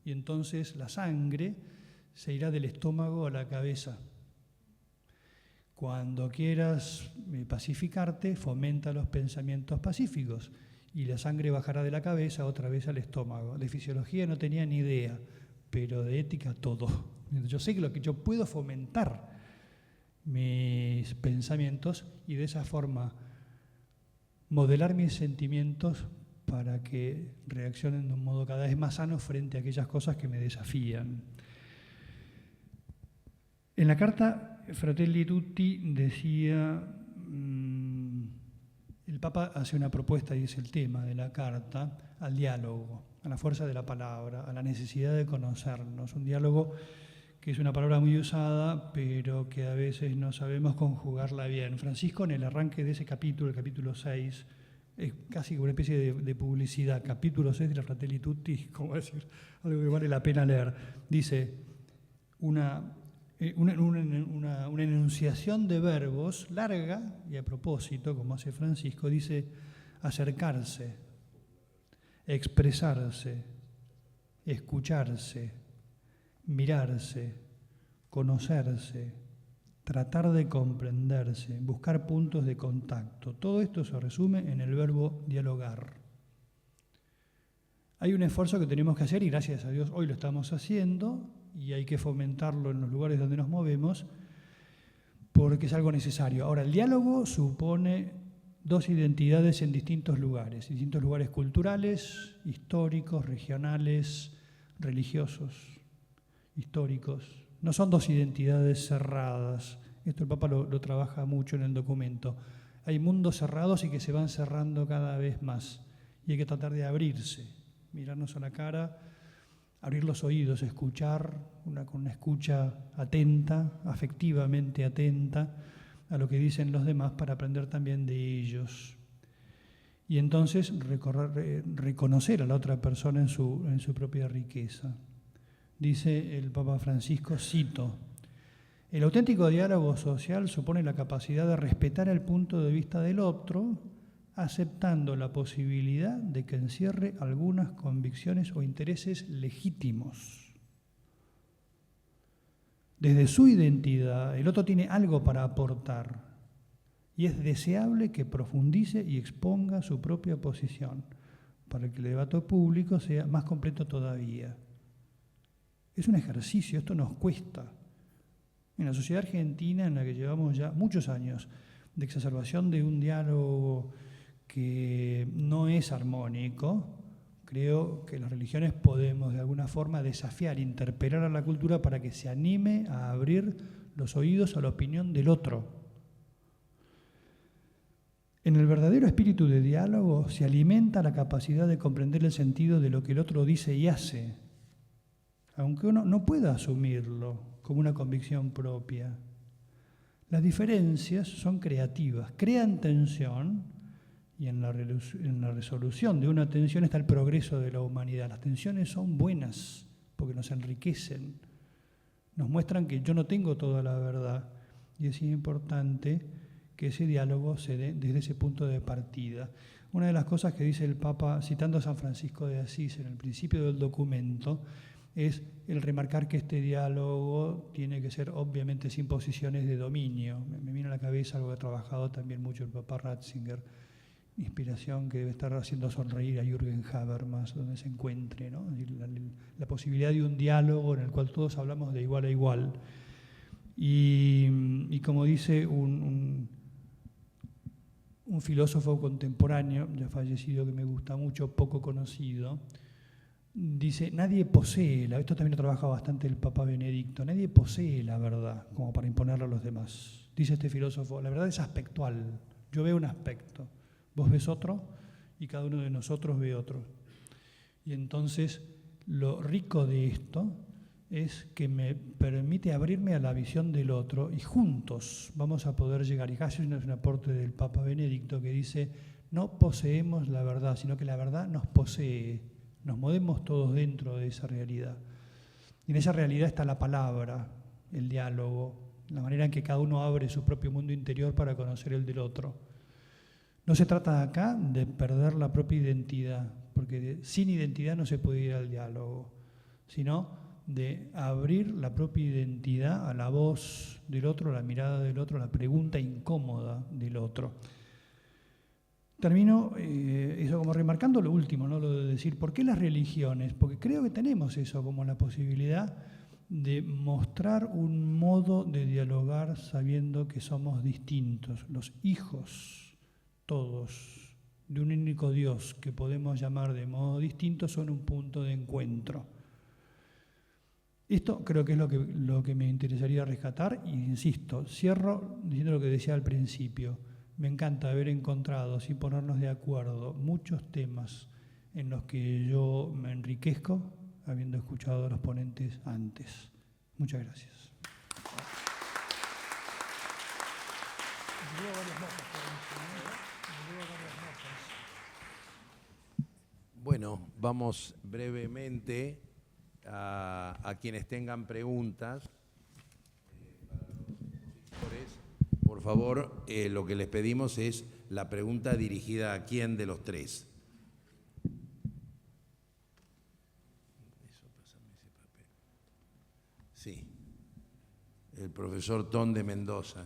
F: Y entonces la sangre se irá del estómago a la cabeza. Cuando quieras pacificarte, fomenta los pensamientos pacíficos y la sangre bajará de la cabeza otra vez al estómago. De fisiología no tenía ni idea, pero de ética todo. Yo sé que lo que yo puedo fomentar mis pensamientos y de esa forma modelar mis sentimientos para que reaccionen de un modo cada vez más sano frente a aquellas cosas que me desafían. En la carta Fratelli Tutti decía, el Papa hace una propuesta, y es el tema de la carta, al diálogo, a la fuerza de la palabra, a la necesidad de conocernos. Un diálogo que es una palabra muy usada, pero que a veces no sabemos conjugarla bien. Francisco, en el arranque de ese capítulo, el capítulo 6, es casi una especie de publicidad, capítulo 6 de la Fratelli Tutti, como decir, algo que vale la pena leer. Dice, una enunciación de verbos larga y a propósito, como hace Francisco, dice acercarse, expresarse, escucharse, mirarse, conocerse, tratar de comprenderse, buscar puntos de contacto. Todo esto se resume en el verbo dialogar. Hay un esfuerzo que tenemos que hacer y gracias a Dios hoy lo estamos haciendo y hay que fomentarlo en los lugares donde nos movemos porque es algo necesario. Ahora, el diálogo supone dos identidades en distintos lugares culturales, históricos, regionales, religiosos, históricos. No son dos identidades cerradas. Esto el Papa lo trabaja mucho en el documento. Hay mundos cerrados y que se van cerrando cada vez más. Y hay que tratar de abrirse, mirarnos a la cara, abrir los oídos, escuchar con una escucha atenta, afectivamente atenta a lo que dicen los demás para aprender también de ellos. Y entonces reconocer a la otra persona en su propia riqueza. Dice el Papa Francisco, cito, el auténtico diálogo social supone la capacidad de respetar el punto de vista del otro, aceptando la posibilidad de que encierre algunas convicciones o intereses legítimos. Desde su identidad, el otro tiene algo para aportar y es deseable que profundice y exponga su propia posición para que el debate público sea más completo todavía. Es un ejercicio, esto nos cuesta. En la sociedad argentina, en la que llevamos ya muchos años de exacerbación de un diálogo que no es armónico, creo que las religiones podemos de alguna forma desafiar, interpelar a la cultura para que se anime a abrir los oídos a la opinión del otro. En el verdadero espíritu de diálogo se alimenta la capacidad de comprender el sentido de lo que el otro dice y hace, aunque uno no pueda asumirlo como una convicción propia. Las diferencias son creativas, crean tensión, y en la resolución de una tensión está el progreso de la humanidad. Las tensiones son buenas porque nos enriquecen, nos muestran que yo no tengo toda la verdad y es importante que ese diálogo se dé desde ese punto de partida. Una de las cosas que dice el Papa, citando a San Francisco de Asís en el principio del documento, es el remarcar que este diálogo tiene que ser obviamente sin posiciones de dominio. Me viene a la cabeza algo que ha trabajado también mucho el Papa Ratzinger, inspiración que debe estar haciendo sonreír a Jürgen Habermas, donde se encuentre, ¿no? La posibilidad de un diálogo en el cual todos hablamos de igual a igual. Y como dice un filósofo contemporáneo, ya fallecido, que me gusta mucho, poco conocido, dice, nadie posee, esto también lo trabaja bastante el Papa Benedicto, nadie posee la verdad como para imponerla a los demás. Dice este filósofo, la verdad es aspectual, yo veo un aspecto. Vos ves otro y cada uno de nosotros ve otro. Y entonces lo rico de esto es que me permite abrirme a la visión del otro y juntos vamos a poder llegar. Y casi es un aporte del Papa Benedicto que dice, no poseemos la verdad, sino que la verdad nos posee. Nos movemos todos dentro de esa realidad. Y en esa realidad está la palabra, el diálogo, la manera en que cada uno abre su propio mundo interior para conocer el del otro. No se trata acá de perder la propia identidad, porque sin identidad no se puede ir al diálogo, sino de abrir la propia identidad a la voz del otro, a la mirada del otro, a la pregunta incómoda del otro. Termino eso como remarcando lo último, ¿no? Lo de decir, ¿por qué las religiones? Porque creo que tenemos eso como la posibilidad de mostrar un modo de dialogar sabiendo que somos distintos, los hijos todos de un único Dios que podemos llamar de modo distinto son un punto de encuentro. Esto creo que es lo que me interesaría rescatar y insisto, cierro diciendo lo que decía al principio. Me encanta haber encontrado, sin ponernos de acuerdo, muchos temas en los que yo me enriquezco habiendo escuchado a los ponentes antes. Muchas gracias.
B: Bueno, vamos brevemente a quienes tengan preguntas. Por favor, lo que les pedimos es la pregunta dirigida a quién de los tres. Sí, el profesor Ton de Mendoza.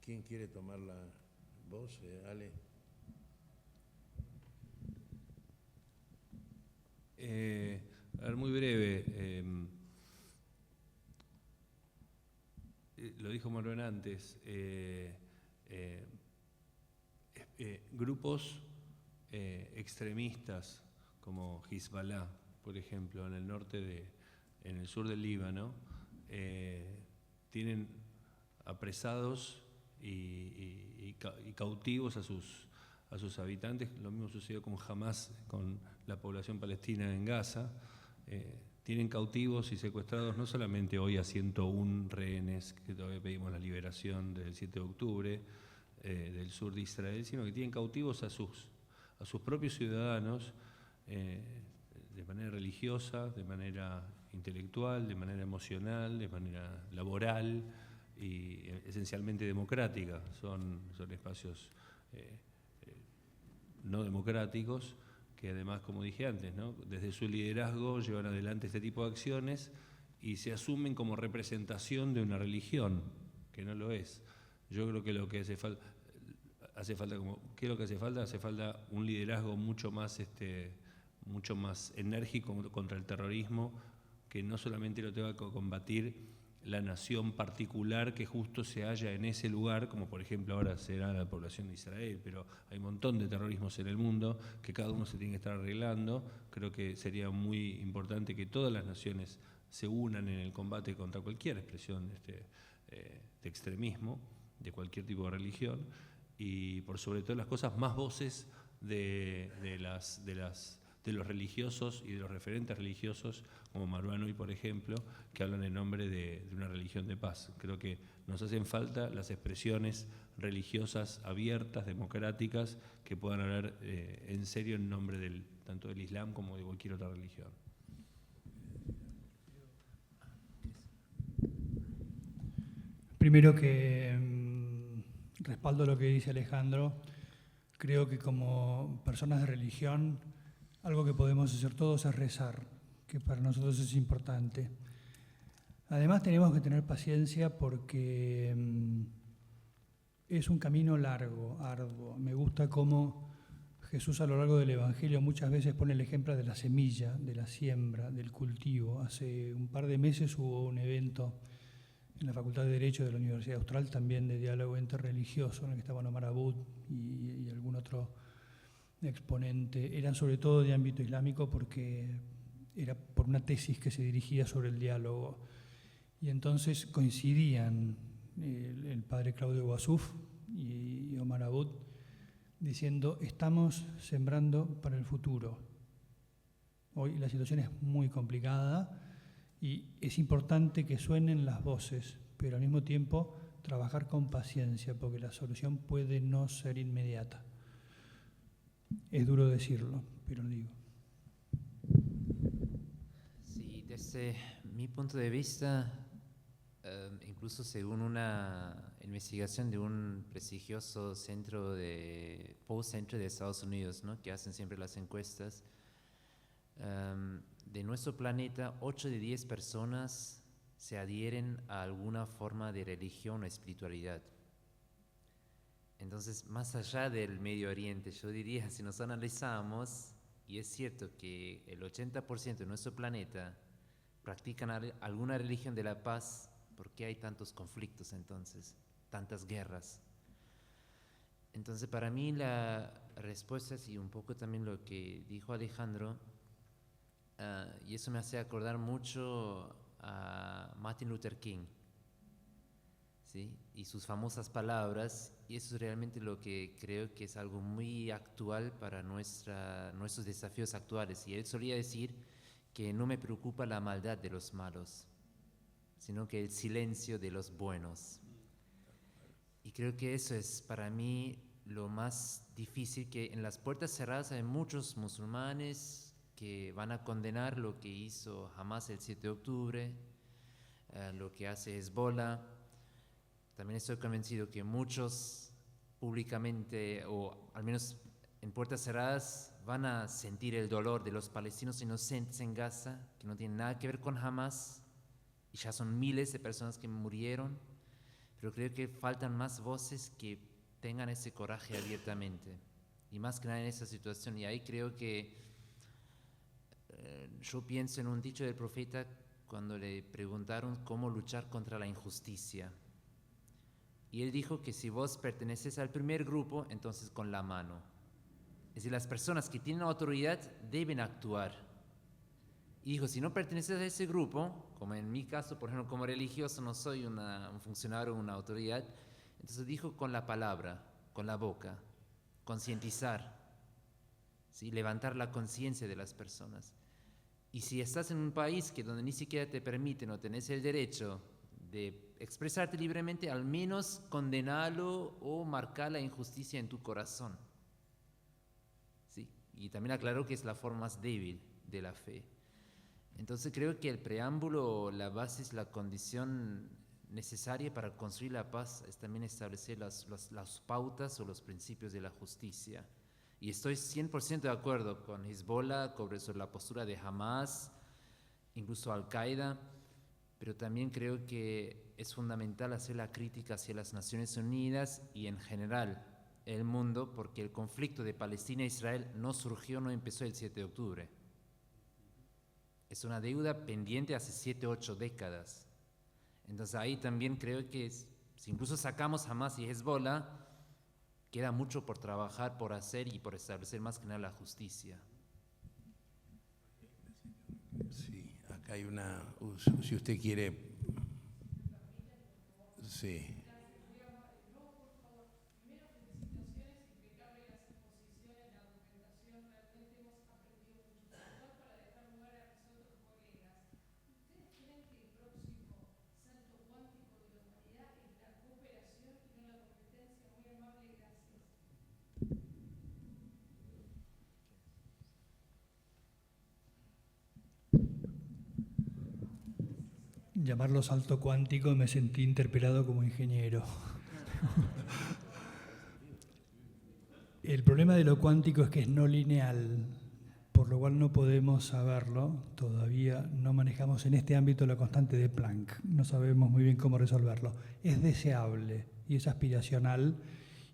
B: ¿Quién quiere tomar la voz? Ale.
E: A ver, muy breve. Lo dijo Manuel antes. Grupos extremistas como Hezbollah, por ejemplo, en el sur del Líbano, tienen apresados y cautivos a sus habitantes. Lo mismo sucedió con Hamas, con la población palestina en Gaza. Tienen cautivos y secuestrados no solamente hoy a 101 rehenes, que todavía pedimos la liberación del 7 de octubre, del sur de Israel, sino que tienen cautivos a sus propios ciudadanos de manera religiosa, de manera intelectual, de manera emocional, de manera laboral y esencialmente democrática. Son espacios no democráticos que además, como dije antes, ¿no?, desde su liderazgo llevan adelante este tipo de acciones y se asumen como representación de una religión, que no lo es. Yo creo que lo que hace falta un liderazgo mucho más enérgico contra el terrorismo, que no solamente lo tenga que combatir la nación particular que justo se halla en ese lugar, como por ejemplo ahora será la población de Israel, pero hay un montón de terrorismos en el mundo que cada uno se tiene que estar arreglando. Creo que sería muy importante que todas las naciones se unan en el combate contra cualquier expresión de extremismo, de cualquier tipo de religión, y por sobre todas las cosas más voces de los religiosos y de los referentes religiosos, como Marwan hoy, por ejemplo, que hablan en nombre de una religión de paz. Creo que nos hacen falta las expresiones religiosas abiertas, democráticas, que puedan hablar en serio en nombre tanto del Islam como de cualquier otra religión.
F: Primero que respaldo lo que dice Alejandro. Creo que como personas de religión, algo que podemos hacer todos es rezar, que para nosotros es importante. Además tenemos que tener paciencia porque es un camino largo, arduo. Me gusta cómo Jesús a lo largo del Evangelio muchas veces pone el ejemplo de la semilla, de la siembra, del cultivo. Hace un par de meses hubo un evento en la Facultad de Derecho de la Universidad Austral, también de diálogo interreligioso, en el que estaban Omar Abud y algún otro exponente. Eran sobre todo de ámbito islámico porque era por una tesis que se dirigía sobre el diálogo. Y entonces coincidían el padre Claudio Guasuf y Omar Abud diciendo: estamos sembrando para el futuro. Hoy la situación es muy complicada y es importante que suenen las voces, pero al mismo tiempo trabajar con paciencia, porque la solución puede no ser inmediata. Es duro decirlo, pero lo digo.
D: Sí, desde mi punto de vista, incluso según una investigación de un prestigioso Pew Center de Estados Unidos, ¿no?, que hacen siempre las encuestas, de nuestro planeta, 8 de 10 personas se adhieren a alguna forma de religión o espiritualidad. Entonces, más allá del Medio Oriente, yo diría, si nos analizamos, y es cierto que el 80% de nuestro planeta practican alguna religión de la paz, ¿por qué hay tantos conflictos entonces, tantas guerras? Entonces, para mí la respuesta es, y un poco también lo que dijo Alejandro, y eso me hace acordar mucho a Martin Luther King, ¿sí?, y sus famosas palabras, y eso es realmente lo que creo que es algo muy actual para nuestros desafíos actuales. Y él solía decir que no me preocupa la maldad de los malos, sino que el silencio de los buenos. Y creo que eso es para mí lo más difícil, que en las puertas cerradas hay muchos musulmanes que van a condenar lo que hizo Hamas el 7 de octubre, lo que hace Hezbollah. También estoy convencido que muchos públicamente, o al menos en puertas cerradas, van a sentir el dolor de los palestinos inocentes en Gaza, que no tienen nada que ver con Hamas, y ya son miles de personas que murieron, pero creo que faltan más voces que tengan ese coraje abiertamente, y más que nada en esa situación. Y ahí creo que yo pienso en un dicho del profeta cuando le preguntaron cómo luchar contra la injusticia. Y él dijo que si vos perteneces al primer grupo, entonces con la mano. Es decir, las personas que tienen autoridad deben actuar. Y dijo, si no perteneces a ese grupo, como en mi caso, por ejemplo, como religioso, no soy un funcionario o una autoridad, entonces dijo con la palabra, con la boca, concientizar, ¿sí? Levantar la conciencia de las personas. Y si estás en un país donde ni siquiera te permiten o tenés el derecho de expresarte libremente, al menos condenarlo o marcar la injusticia en tu corazón. ¿Sí? Y también aclaró que es la forma más débil de la fe. Entonces creo que el preámbulo, la base, es la condición necesaria para construir la paz, es también establecer las pautas o los principios de la justicia. Y estoy 100% de acuerdo con Hezbollah sobre la postura de Hamas, incluso Al-Qaeda, pero también creo que es fundamental hacer la crítica hacia las Naciones Unidas y en general el mundo, porque el conflicto de Palestina e Israel no empezó el 7 de octubre. Es una deuda pendiente hace 7, 8 décadas. Entonces ahí también creo que si incluso sacamos Hamas y Hezbollah, queda mucho por trabajar, por hacer y por establecer más que nada la justicia.
B: Sí, acá hay si usted quiere, sí.
F: Llamarlo salto cuántico, me sentí interpelado como ingeniero. El problema de lo cuántico es que es no lineal, por lo cual no podemos saberlo. Todavía no manejamos en este ámbito la constante de Planck, no sabemos muy bien cómo resolverlo. Es deseable y es aspiracional,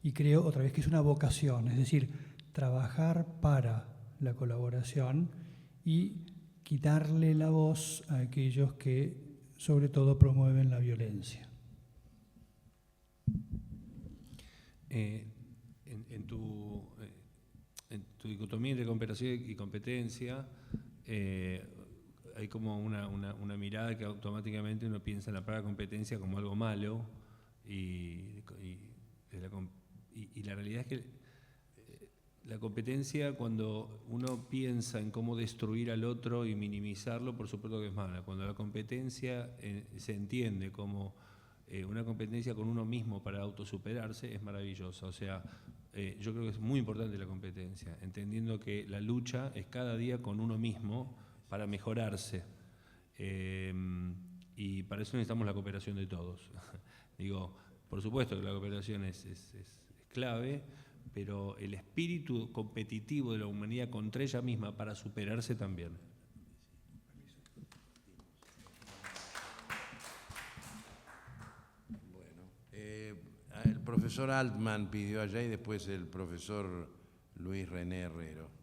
F: y creo otra vez que es una vocación, es decir, trabajar para la colaboración y quitarle la voz a aquellos que sobre todo promueven la violencia.
E: En tu dicotomía entre cooperación y competencia, hay como una mirada que automáticamente uno piensa en la palabra competencia como algo malo, y la realidad es que la competencia, cuando uno piensa en cómo destruir al otro y minimizarlo, por supuesto que es mala. Cuando la competencia se entiende como una competencia con uno mismo para autosuperarse, es maravillosa. O sea, yo creo que es muy importante la competencia, entendiendo que la lucha es cada día con uno mismo para mejorarse. Y para eso necesitamos la cooperación de todos. Digo, por supuesto que la cooperación es clave, pero el espíritu competitivo de la humanidad contra ella misma para superarse también.
B: Bueno, el profesor Altman pidió allá y después el profesor Luis René Herrero.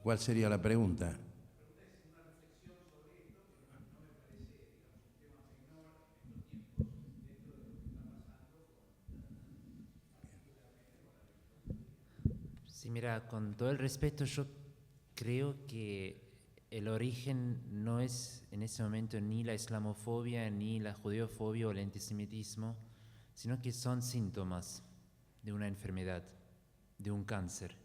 B: ¿Cuál sería la pregunta?
D: Sí, mira, con todo el respeto, yo creo que el origen no es en ese momento ni la islamofobia, ni la judeofobia o el antisemitismo, sino que son síntomas de una enfermedad, de un cáncer.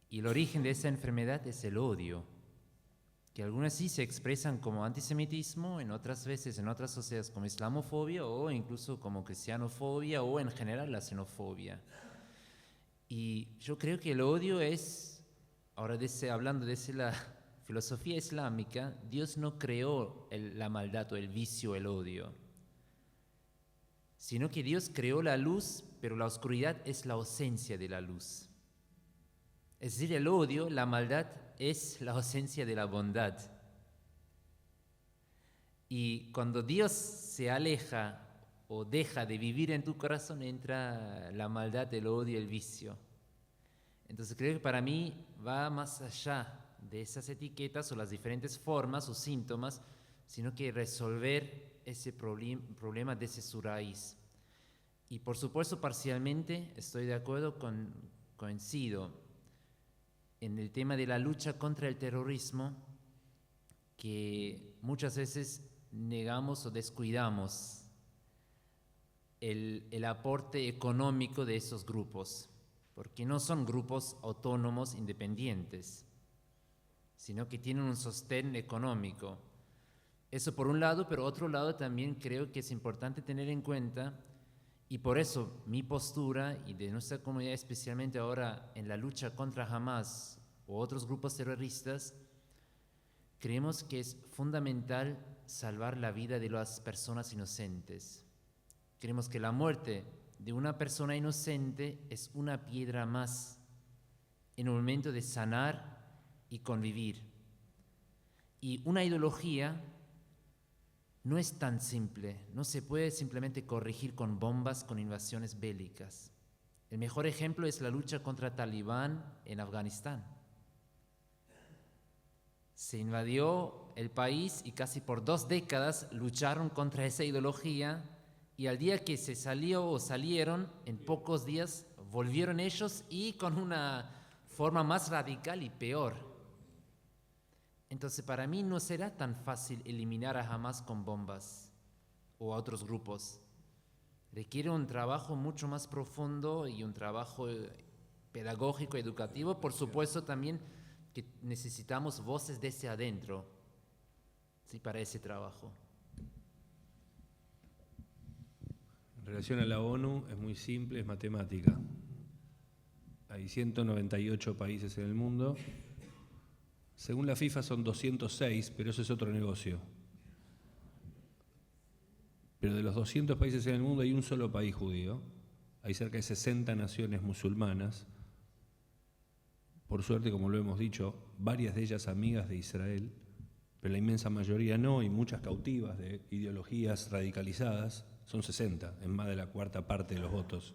D: Y el origen de esa enfermedad es el odio, que algunas sí se expresan como antisemitismo, en otras veces, en otras sociedades como islamofobia o incluso como cristianofobia o en general la xenofobia. Y yo creo que el odio es, ahora hablando desde la filosofía islámica, Dios no creó la maldad o el vicio, el odio, sino que Dios creó la luz, pero la oscuridad es la ausencia de la luz. Es decir, el odio, la maldad, es la ausencia de la bondad. Y cuando Dios se aleja o deja de vivir en tu corazón, entra la maldad, el odio, el vicio. Entonces creo que para mí va más allá de esas etiquetas o las diferentes formas o síntomas, sino que resolver ese problema desde su raíz. Y por supuesto, parcialmente estoy de acuerdo, coincido en el tema de la lucha contra el terrorismo, que muchas veces negamos o descuidamos el aporte económico de esos grupos, porque no son grupos autónomos independientes, sino que tienen un sostén económico. Eso por un lado, pero otro lado también creo que es importante tener en cuenta, y por eso mi postura y de nuestra comunidad, especialmente ahora en la lucha contra Hamas o otros grupos terroristas, creemos que es fundamental salvar la vida de las personas inocentes. Creemos que la muerte de una persona inocente es una piedra más en el momento de sanar y convivir. Y una ideología no es tan simple, no se puede simplemente corregir con bombas, con invasiones bélicas. El mejor ejemplo es la lucha contra Talibán en Afganistán. Se invadió el país y casi por 2 décadas lucharon contra esa ideología, y al día que se salió o salieron, en pocos días volvieron ellos y con una forma más radical y peor. Entonces para mí no será tan fácil eliminar a Hamas con bombas o a otros grupos. Requiere un trabajo mucho más profundo y un trabajo pedagógico, educativo. Por supuesto también que necesitamos voces desde adentro, ¿sí?, para ese trabajo.
E: En relación a la ONU es muy simple, es matemática. Hay 198 países en el mundo. Según la FIFA son 206, pero eso es otro negocio. Pero de los 200 países en el mundo hay un solo país judío. Hay cerca de 60 naciones musulmanas. Por suerte, como lo hemos dicho, varias de ellas amigas de Israel, pero la inmensa mayoría no, y muchas cautivas de ideologías radicalizadas. Son 60, en más de la cuarta parte de los votos,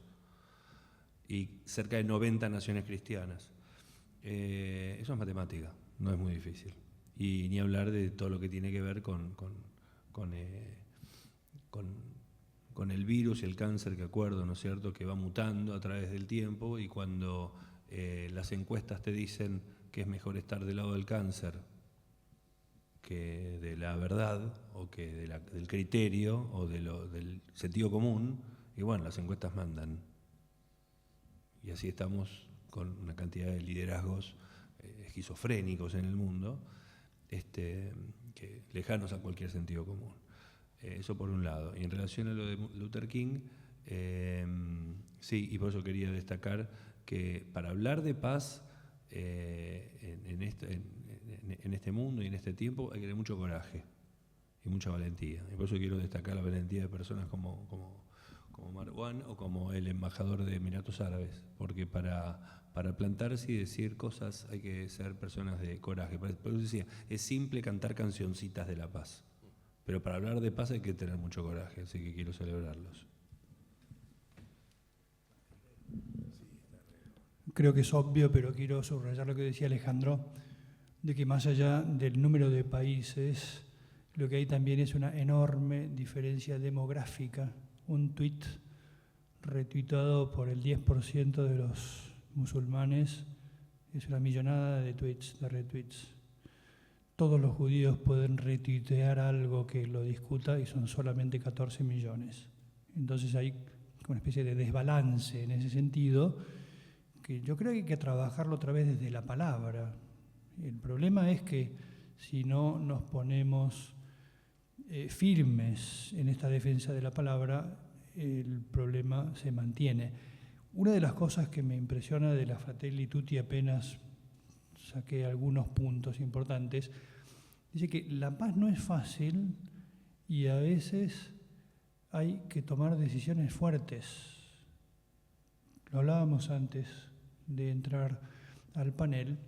E: y cerca de 90 naciones cristianas. Eso es matemática, no es muy difícil. Y ni hablar de todo lo que tiene que ver con el virus y el cáncer, que acuerdo, ¿no es cierto?, que va mutando a través del tiempo, y cuando las encuestas te dicen que es mejor estar del lado del cáncer que de la verdad, o que del criterio, o del sentido común, y bueno, las encuestas mandan. Y así estamos con una cantidad de liderazgos esquizofrénicos en el mundo, que lejanos a cualquier sentido común. Eso por un lado. Y en relación a lo de Luther King, sí, y por eso quería destacar que para hablar de paz en este mundo y en este tiempo hay que tener mucho coraje y mucha valentía. Y por eso quiero destacar la valentía de personas como Marwan o como el embajador de Emiratos Árabes, porque para plantarse y decir cosas hay que ser personas de coraje. Por eso decía, es simple cantar cancioncitas de la paz, pero para hablar de paz hay que tener mucho coraje, así que quiero celebrarlos.
F: creo que es obvio, pero quiero subrayar lo que decía Alejandro, de que más allá del número de países, lo que hay también es una enorme diferencia demográfica. Un tuit retuitado por el 10% de los musulmanes es una millonada de tweets, de retweets. Todos los judíos pueden retuitear algo que lo discuta y son solamente 14 millones. Entonces hay una especie de desbalance en ese sentido, que yo creo que hay que trabajarlo otra vez desde la palabra. El problema es que si no nos ponemos firmes en esta defensa de la palabra, el problema se mantiene. Una de las cosas que me impresiona de la Fratelli Tutti, apenas saqué algunos puntos importantes, dice que la paz no es fácil y a veces hay que tomar decisiones fuertes. Lo hablábamos antes de entrar al panel,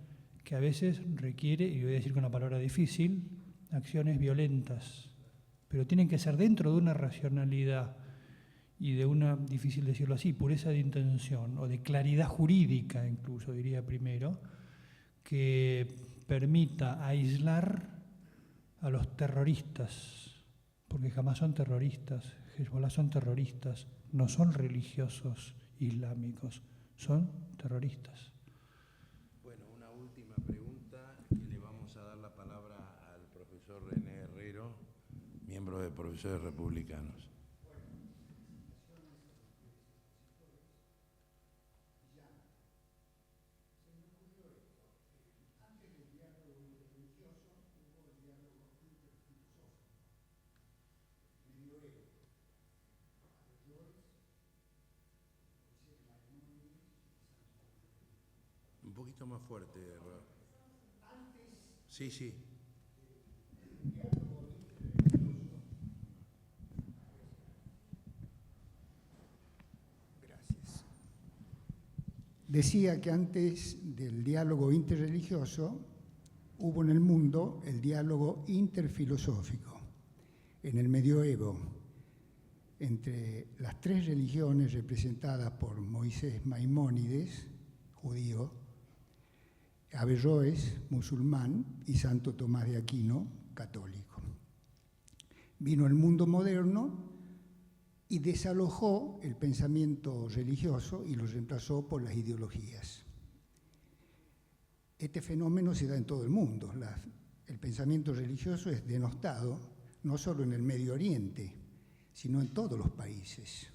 F: que a veces requiere, y voy a decir con una palabra difícil, acciones violentas, pero tienen que ser dentro de una racionalidad y de una, difícil decirlo así, pureza de intención o de claridad jurídica incluso, diría primero, que permita aislar a los terroristas, porque jamás son terroristas, Hezbollah son terroristas, no son religiosos islámicos, son terroristas.
B: Bueno, una última pregunta que le vamos a dar la palabra al profesor René Herrero, miembro de Profesores Republicanos. Un poquito más fuerte, Herrero. Sí, sí.
G: Gracias. Decía que antes del diálogo interreligioso hubo en el mundo el diálogo interfilosófico. En el medioevo, entre las tres religiones representadas por Moisés Maimónides, judío, Averroes, musulmán, y Santo Tomás de Aquino, católico. Vino el mundo moderno y desalojó el pensamiento religioso y lo reemplazó por las ideologías. Este fenómeno se da en todo el mundo. El pensamiento religioso es denostado no solo en el Medio Oriente, sino en todos los países.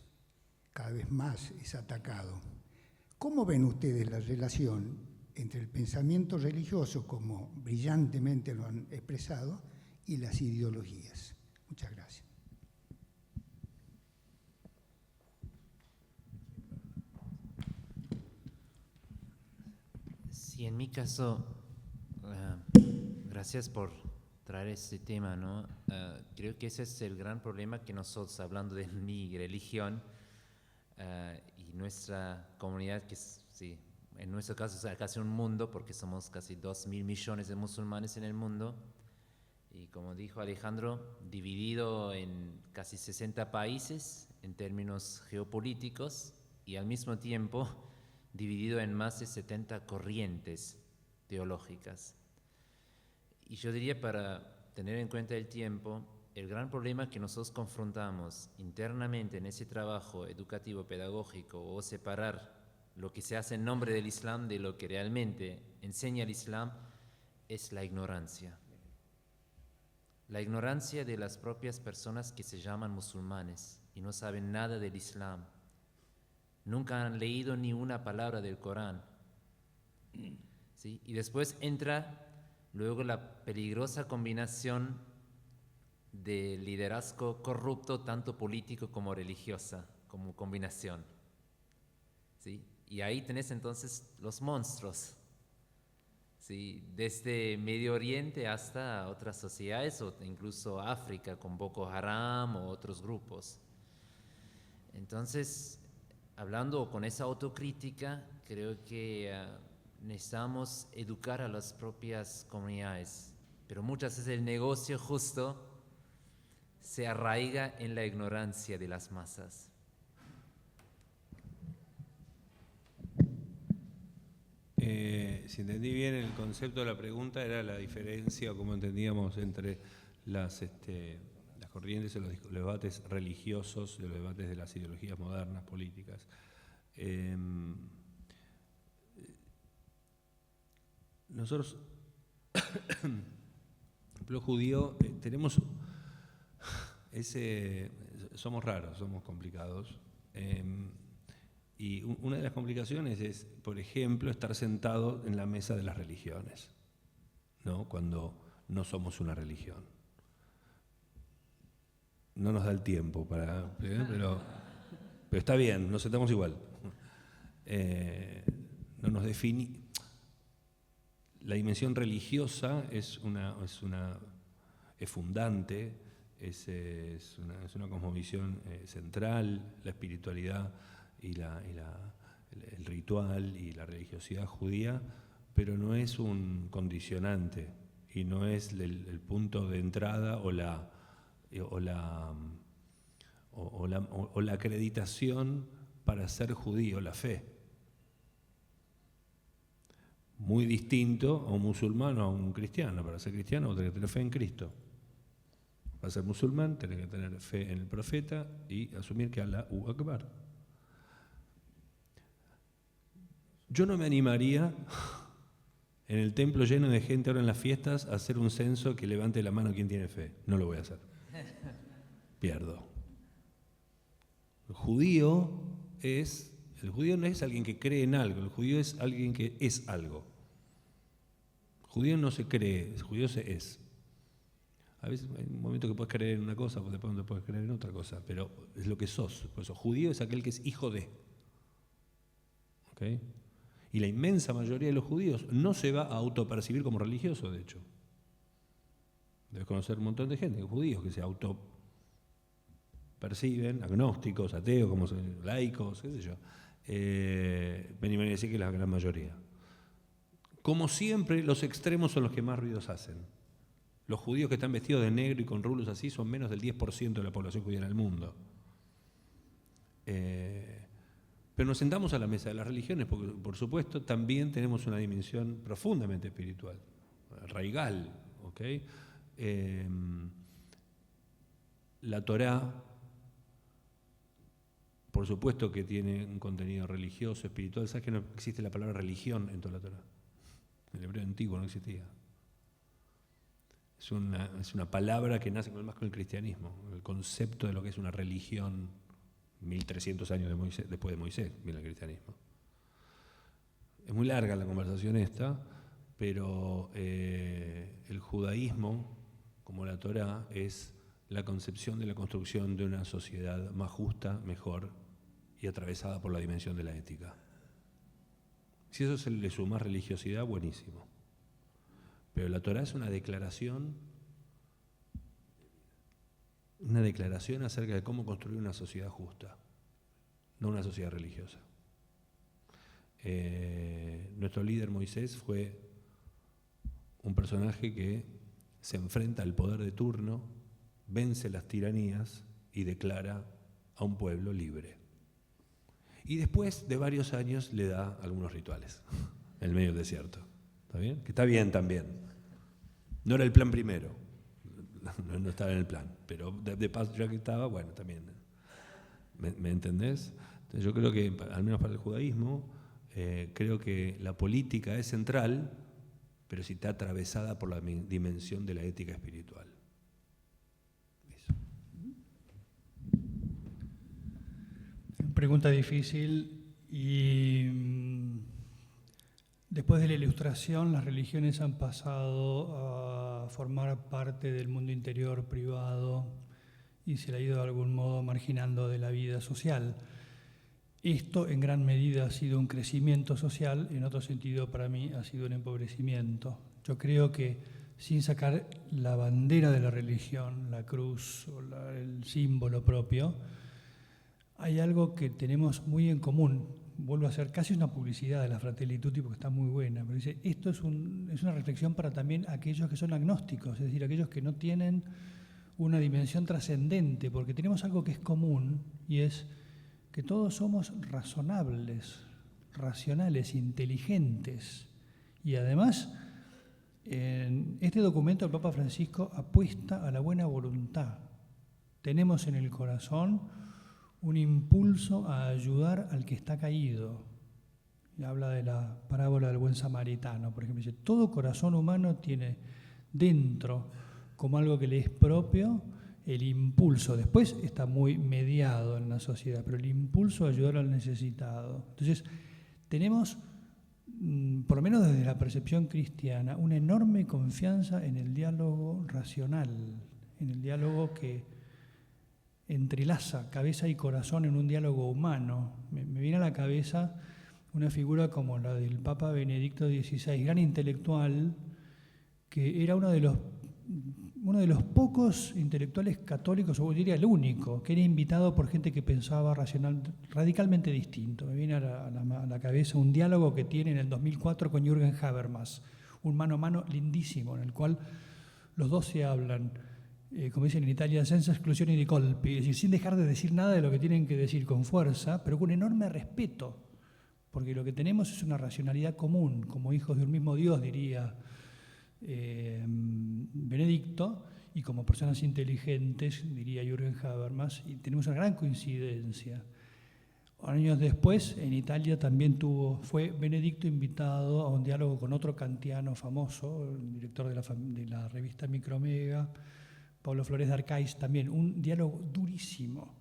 G: Cada vez más es atacado. ¿Cómo ven ustedes la relación entre el pensamiento religioso, como brillantemente lo han expresado, y las ideologías? Muchas gracias.
D: Sí, en mi caso, gracias por traer este tema, ¿no? Creo que ese es el gran problema que nosotros, hablando de mi religión y nuestra comunidad, que sí, en nuestro caso es casi un mundo, porque somos casi 2.000 millones de musulmanes en el mundo, y como dijo Alejandro, dividido en casi 60 países en términos geopolíticos, y al mismo tiempo dividido en más de 70 corrientes teológicas. Y yo diría, para tener en cuenta el tiempo, el gran problema que nosotros confrontamos internamente en ese trabajo educativo pedagógico, o separar lo que se hace en nombre del Islam de lo que realmente enseña el Islam, es la ignorancia. La ignorancia de las propias personas que se llaman musulmanes y no saben nada del Islam. Nunca han leído ni una palabra del Corán. ¿Sí? Y después entra luego la peligrosa combinación de liderazgo corrupto, tanto político como religiosa, como combinación. ¿Sí? Y ahí tenés entonces los monstruos, ¿sí? Desde Medio Oriente hasta otras sociedades, o incluso África con Boko Haram o otros grupos. Entonces, hablando con esa autocrítica, creo que necesitamos educar a las propias comunidades, pero muchas veces el negocio justo se arraiga en la ignorancia de las masas.
E: Si entendí bien el concepto de la pregunta, era la diferencia, o como entendíamos, entre las corrientes o los debates religiosos y los debates de las ideologías modernas, políticas. Nosotros, el pueblo judío, tenemos somos raros, somos complicados. Y una de las complicaciones es, por ejemplo, estar sentado en la mesa de las religiones, ¿no? Cuando no somos una religión. No nos da el tiempo pero está bien, nos sentamos igual. No nos define. La dimensión religiosa es fundante, es una cosmovisión central, la espiritualidad y el ritual y la religiosidad judía, pero no es un condicionante y no es el punto de entrada o la acreditación para ser judío, la fe. Muy distinto a un musulmán o a un cristiano. Para ser cristiano tenés que tener fe en Cristo. Para ser musulmán tenés que tener fe en el profeta y asumir que Allahu Akbar. Yo no me animaría en el templo lleno de gente ahora en las fiestas a hacer un censo que levante la mano quien tiene fe. No lo voy a hacer. Pierdo. El judío no es alguien que cree en algo, el judío es alguien que es algo. El judío no se cree, el judío se es. A veces hay un momento que puedes creer en una cosa, después no puedes creer en otra cosa, pero es lo que sos. Por eso, judío es aquel que es hijo de. ¿Okay? Y la inmensa mayoría de los judíos no se va a autopercibir como religioso, de hecho. Debes conocer un montón de gente, judíos que se autoperciben, agnósticos, ateos, como laicos, qué sé yo. Venimos a decir que la gran mayoría. Como siempre, los extremos son los que más ruidos hacen. Los judíos que están vestidos de negro y con rulos así son menos del 10% de la población judía en el mundo. Pero nos sentamos a la mesa de las religiones porque, por supuesto, también tenemos una dimensión profundamente espiritual, arraigal, ¿ok? La Torá, por supuesto que tiene un contenido religioso, espiritual. ¿Sabes que no existe la palabra religión en toda la Torá? En el hebreo antiguo no existía. Es una palabra que nace más con el cristianismo, el concepto de lo que es una religión 1300 años después de Moisés, viene el cristianismo. Es muy larga la conversación esta, pero el judaísmo, como la Torá, es la concepción de la construcción de una sociedad más justa, mejor y atravesada por la dimensión de la ética. Si eso se le suma religiosidad, buenísimo. Pero la Torá es una declaración acerca de cómo construir una sociedad justa, no una sociedad religiosa. Nuestro líder Moisés fue un personaje que se enfrenta al poder de turno, vence las tiranías y declara a un pueblo libre. Y después de varios años le da algunos rituales en medio del desierto. ¿Está bien? Que está bien también. No era el plan primero, no estaba en el plan, pero de paso ya que estaba, bueno, también. ¿Me entendés? Entonces yo creo que, al menos para el judaísmo, creo que la política es central, pero sí está atravesada por la dimensión de la ética espiritual. Eso.
F: Pregunta difícil y después de la Ilustración las religiones han pasado a formar parte del mundo interior privado y se le ha ido de algún modo marginando de la vida social. Esto en gran medida ha sido un crecimiento social, en otro sentido para mí ha sido un empobrecimiento. Yo creo que sin sacar la bandera de la religión, la cruz o el símbolo propio, hay algo que tenemos muy en común. Vuelvo a hacer casi una publicidad de la Fratelli Tutti porque está muy buena, pero dice, esto es una reflexión para también aquellos que son agnósticos, es decir, aquellos que no tienen una dimensión trascendente, porque tenemos algo que es común y es que todos somos razonables, racionales, inteligentes. Y además, en este documento el Papa Francisco apuesta a la buena voluntad. Tenemos en el corazón un impulso a ayudar al que está caído. Y habla de la parábola del buen samaritano, por ejemplo. Dice, todo corazón humano tiene dentro, como algo que le es propio, el impulso. Después está muy mediado en la sociedad, pero el impulso de ayudar al necesitado. Entonces, tenemos, por lo menos desde la percepción cristiana, una enorme confianza en el diálogo racional, en el diálogo que entrelaza cabeza y corazón en un diálogo humano. Me viene a la cabeza una figura como la del Papa Benedicto XVI, gran intelectual, que era uno de los pocos intelectuales católicos, o diría el único, que era invitado por gente que pensaba radicalmente distinto. Me viene a la cabeza un diálogo que tiene en el 2004 con Jürgen Habermas, un mano a mano lindísimo, en el cual los dos se hablan, como dicen en Italia, senza esclusione di colpi, es decir, sin dejar de decir nada de lo que tienen que decir con fuerza, pero con enorme respeto, porque lo que tenemos es una racionalidad común, como hijos de un mismo Dios, diría Benedicto, y como personas inteligentes, diría Jürgen Habermas, y tenemos una gran coincidencia. Años después, en Italia también fue Benedicto invitado a un diálogo con otro kantiano famoso, el director de la revista Micromega, Pablo Flores de Arcaiz, también un diálogo durísimo,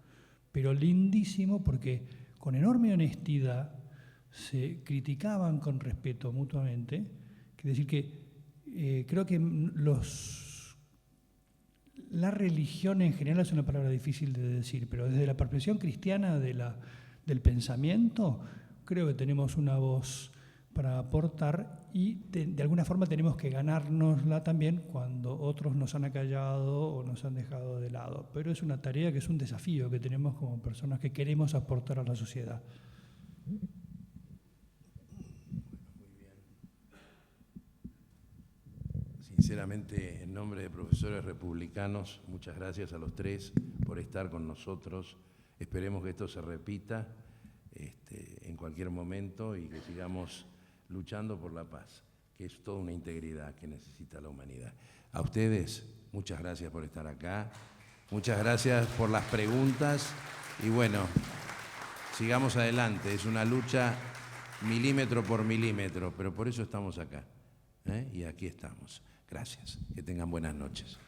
F: pero lindísimo, porque con enorme honestidad se criticaban con respeto mutuamente. Quiere decir que creo que la religión en general es una palabra difícil de decir, pero desde la percepción cristiana del pensamiento, creo que tenemos una voz para aportar y de alguna forma tenemos que ganárnosla también cuando otros nos han acallado o nos han dejado de lado. Pero es una tarea que es un desafío que tenemos como personas que queremos aportar a la sociedad.
B: Sinceramente, en nombre de profesores republicanos, muchas gracias a los tres por estar con nosotros. Esperemos que esto se repita en cualquier momento y que sigamos luchando por la paz, que es toda una integridad que necesita la humanidad. A ustedes, muchas gracias por estar acá, muchas gracias por las preguntas y bueno, sigamos adelante. Es una lucha milímetro por milímetro, pero por eso estamos acá, y aquí estamos. Gracias. Que tengan buenas noches.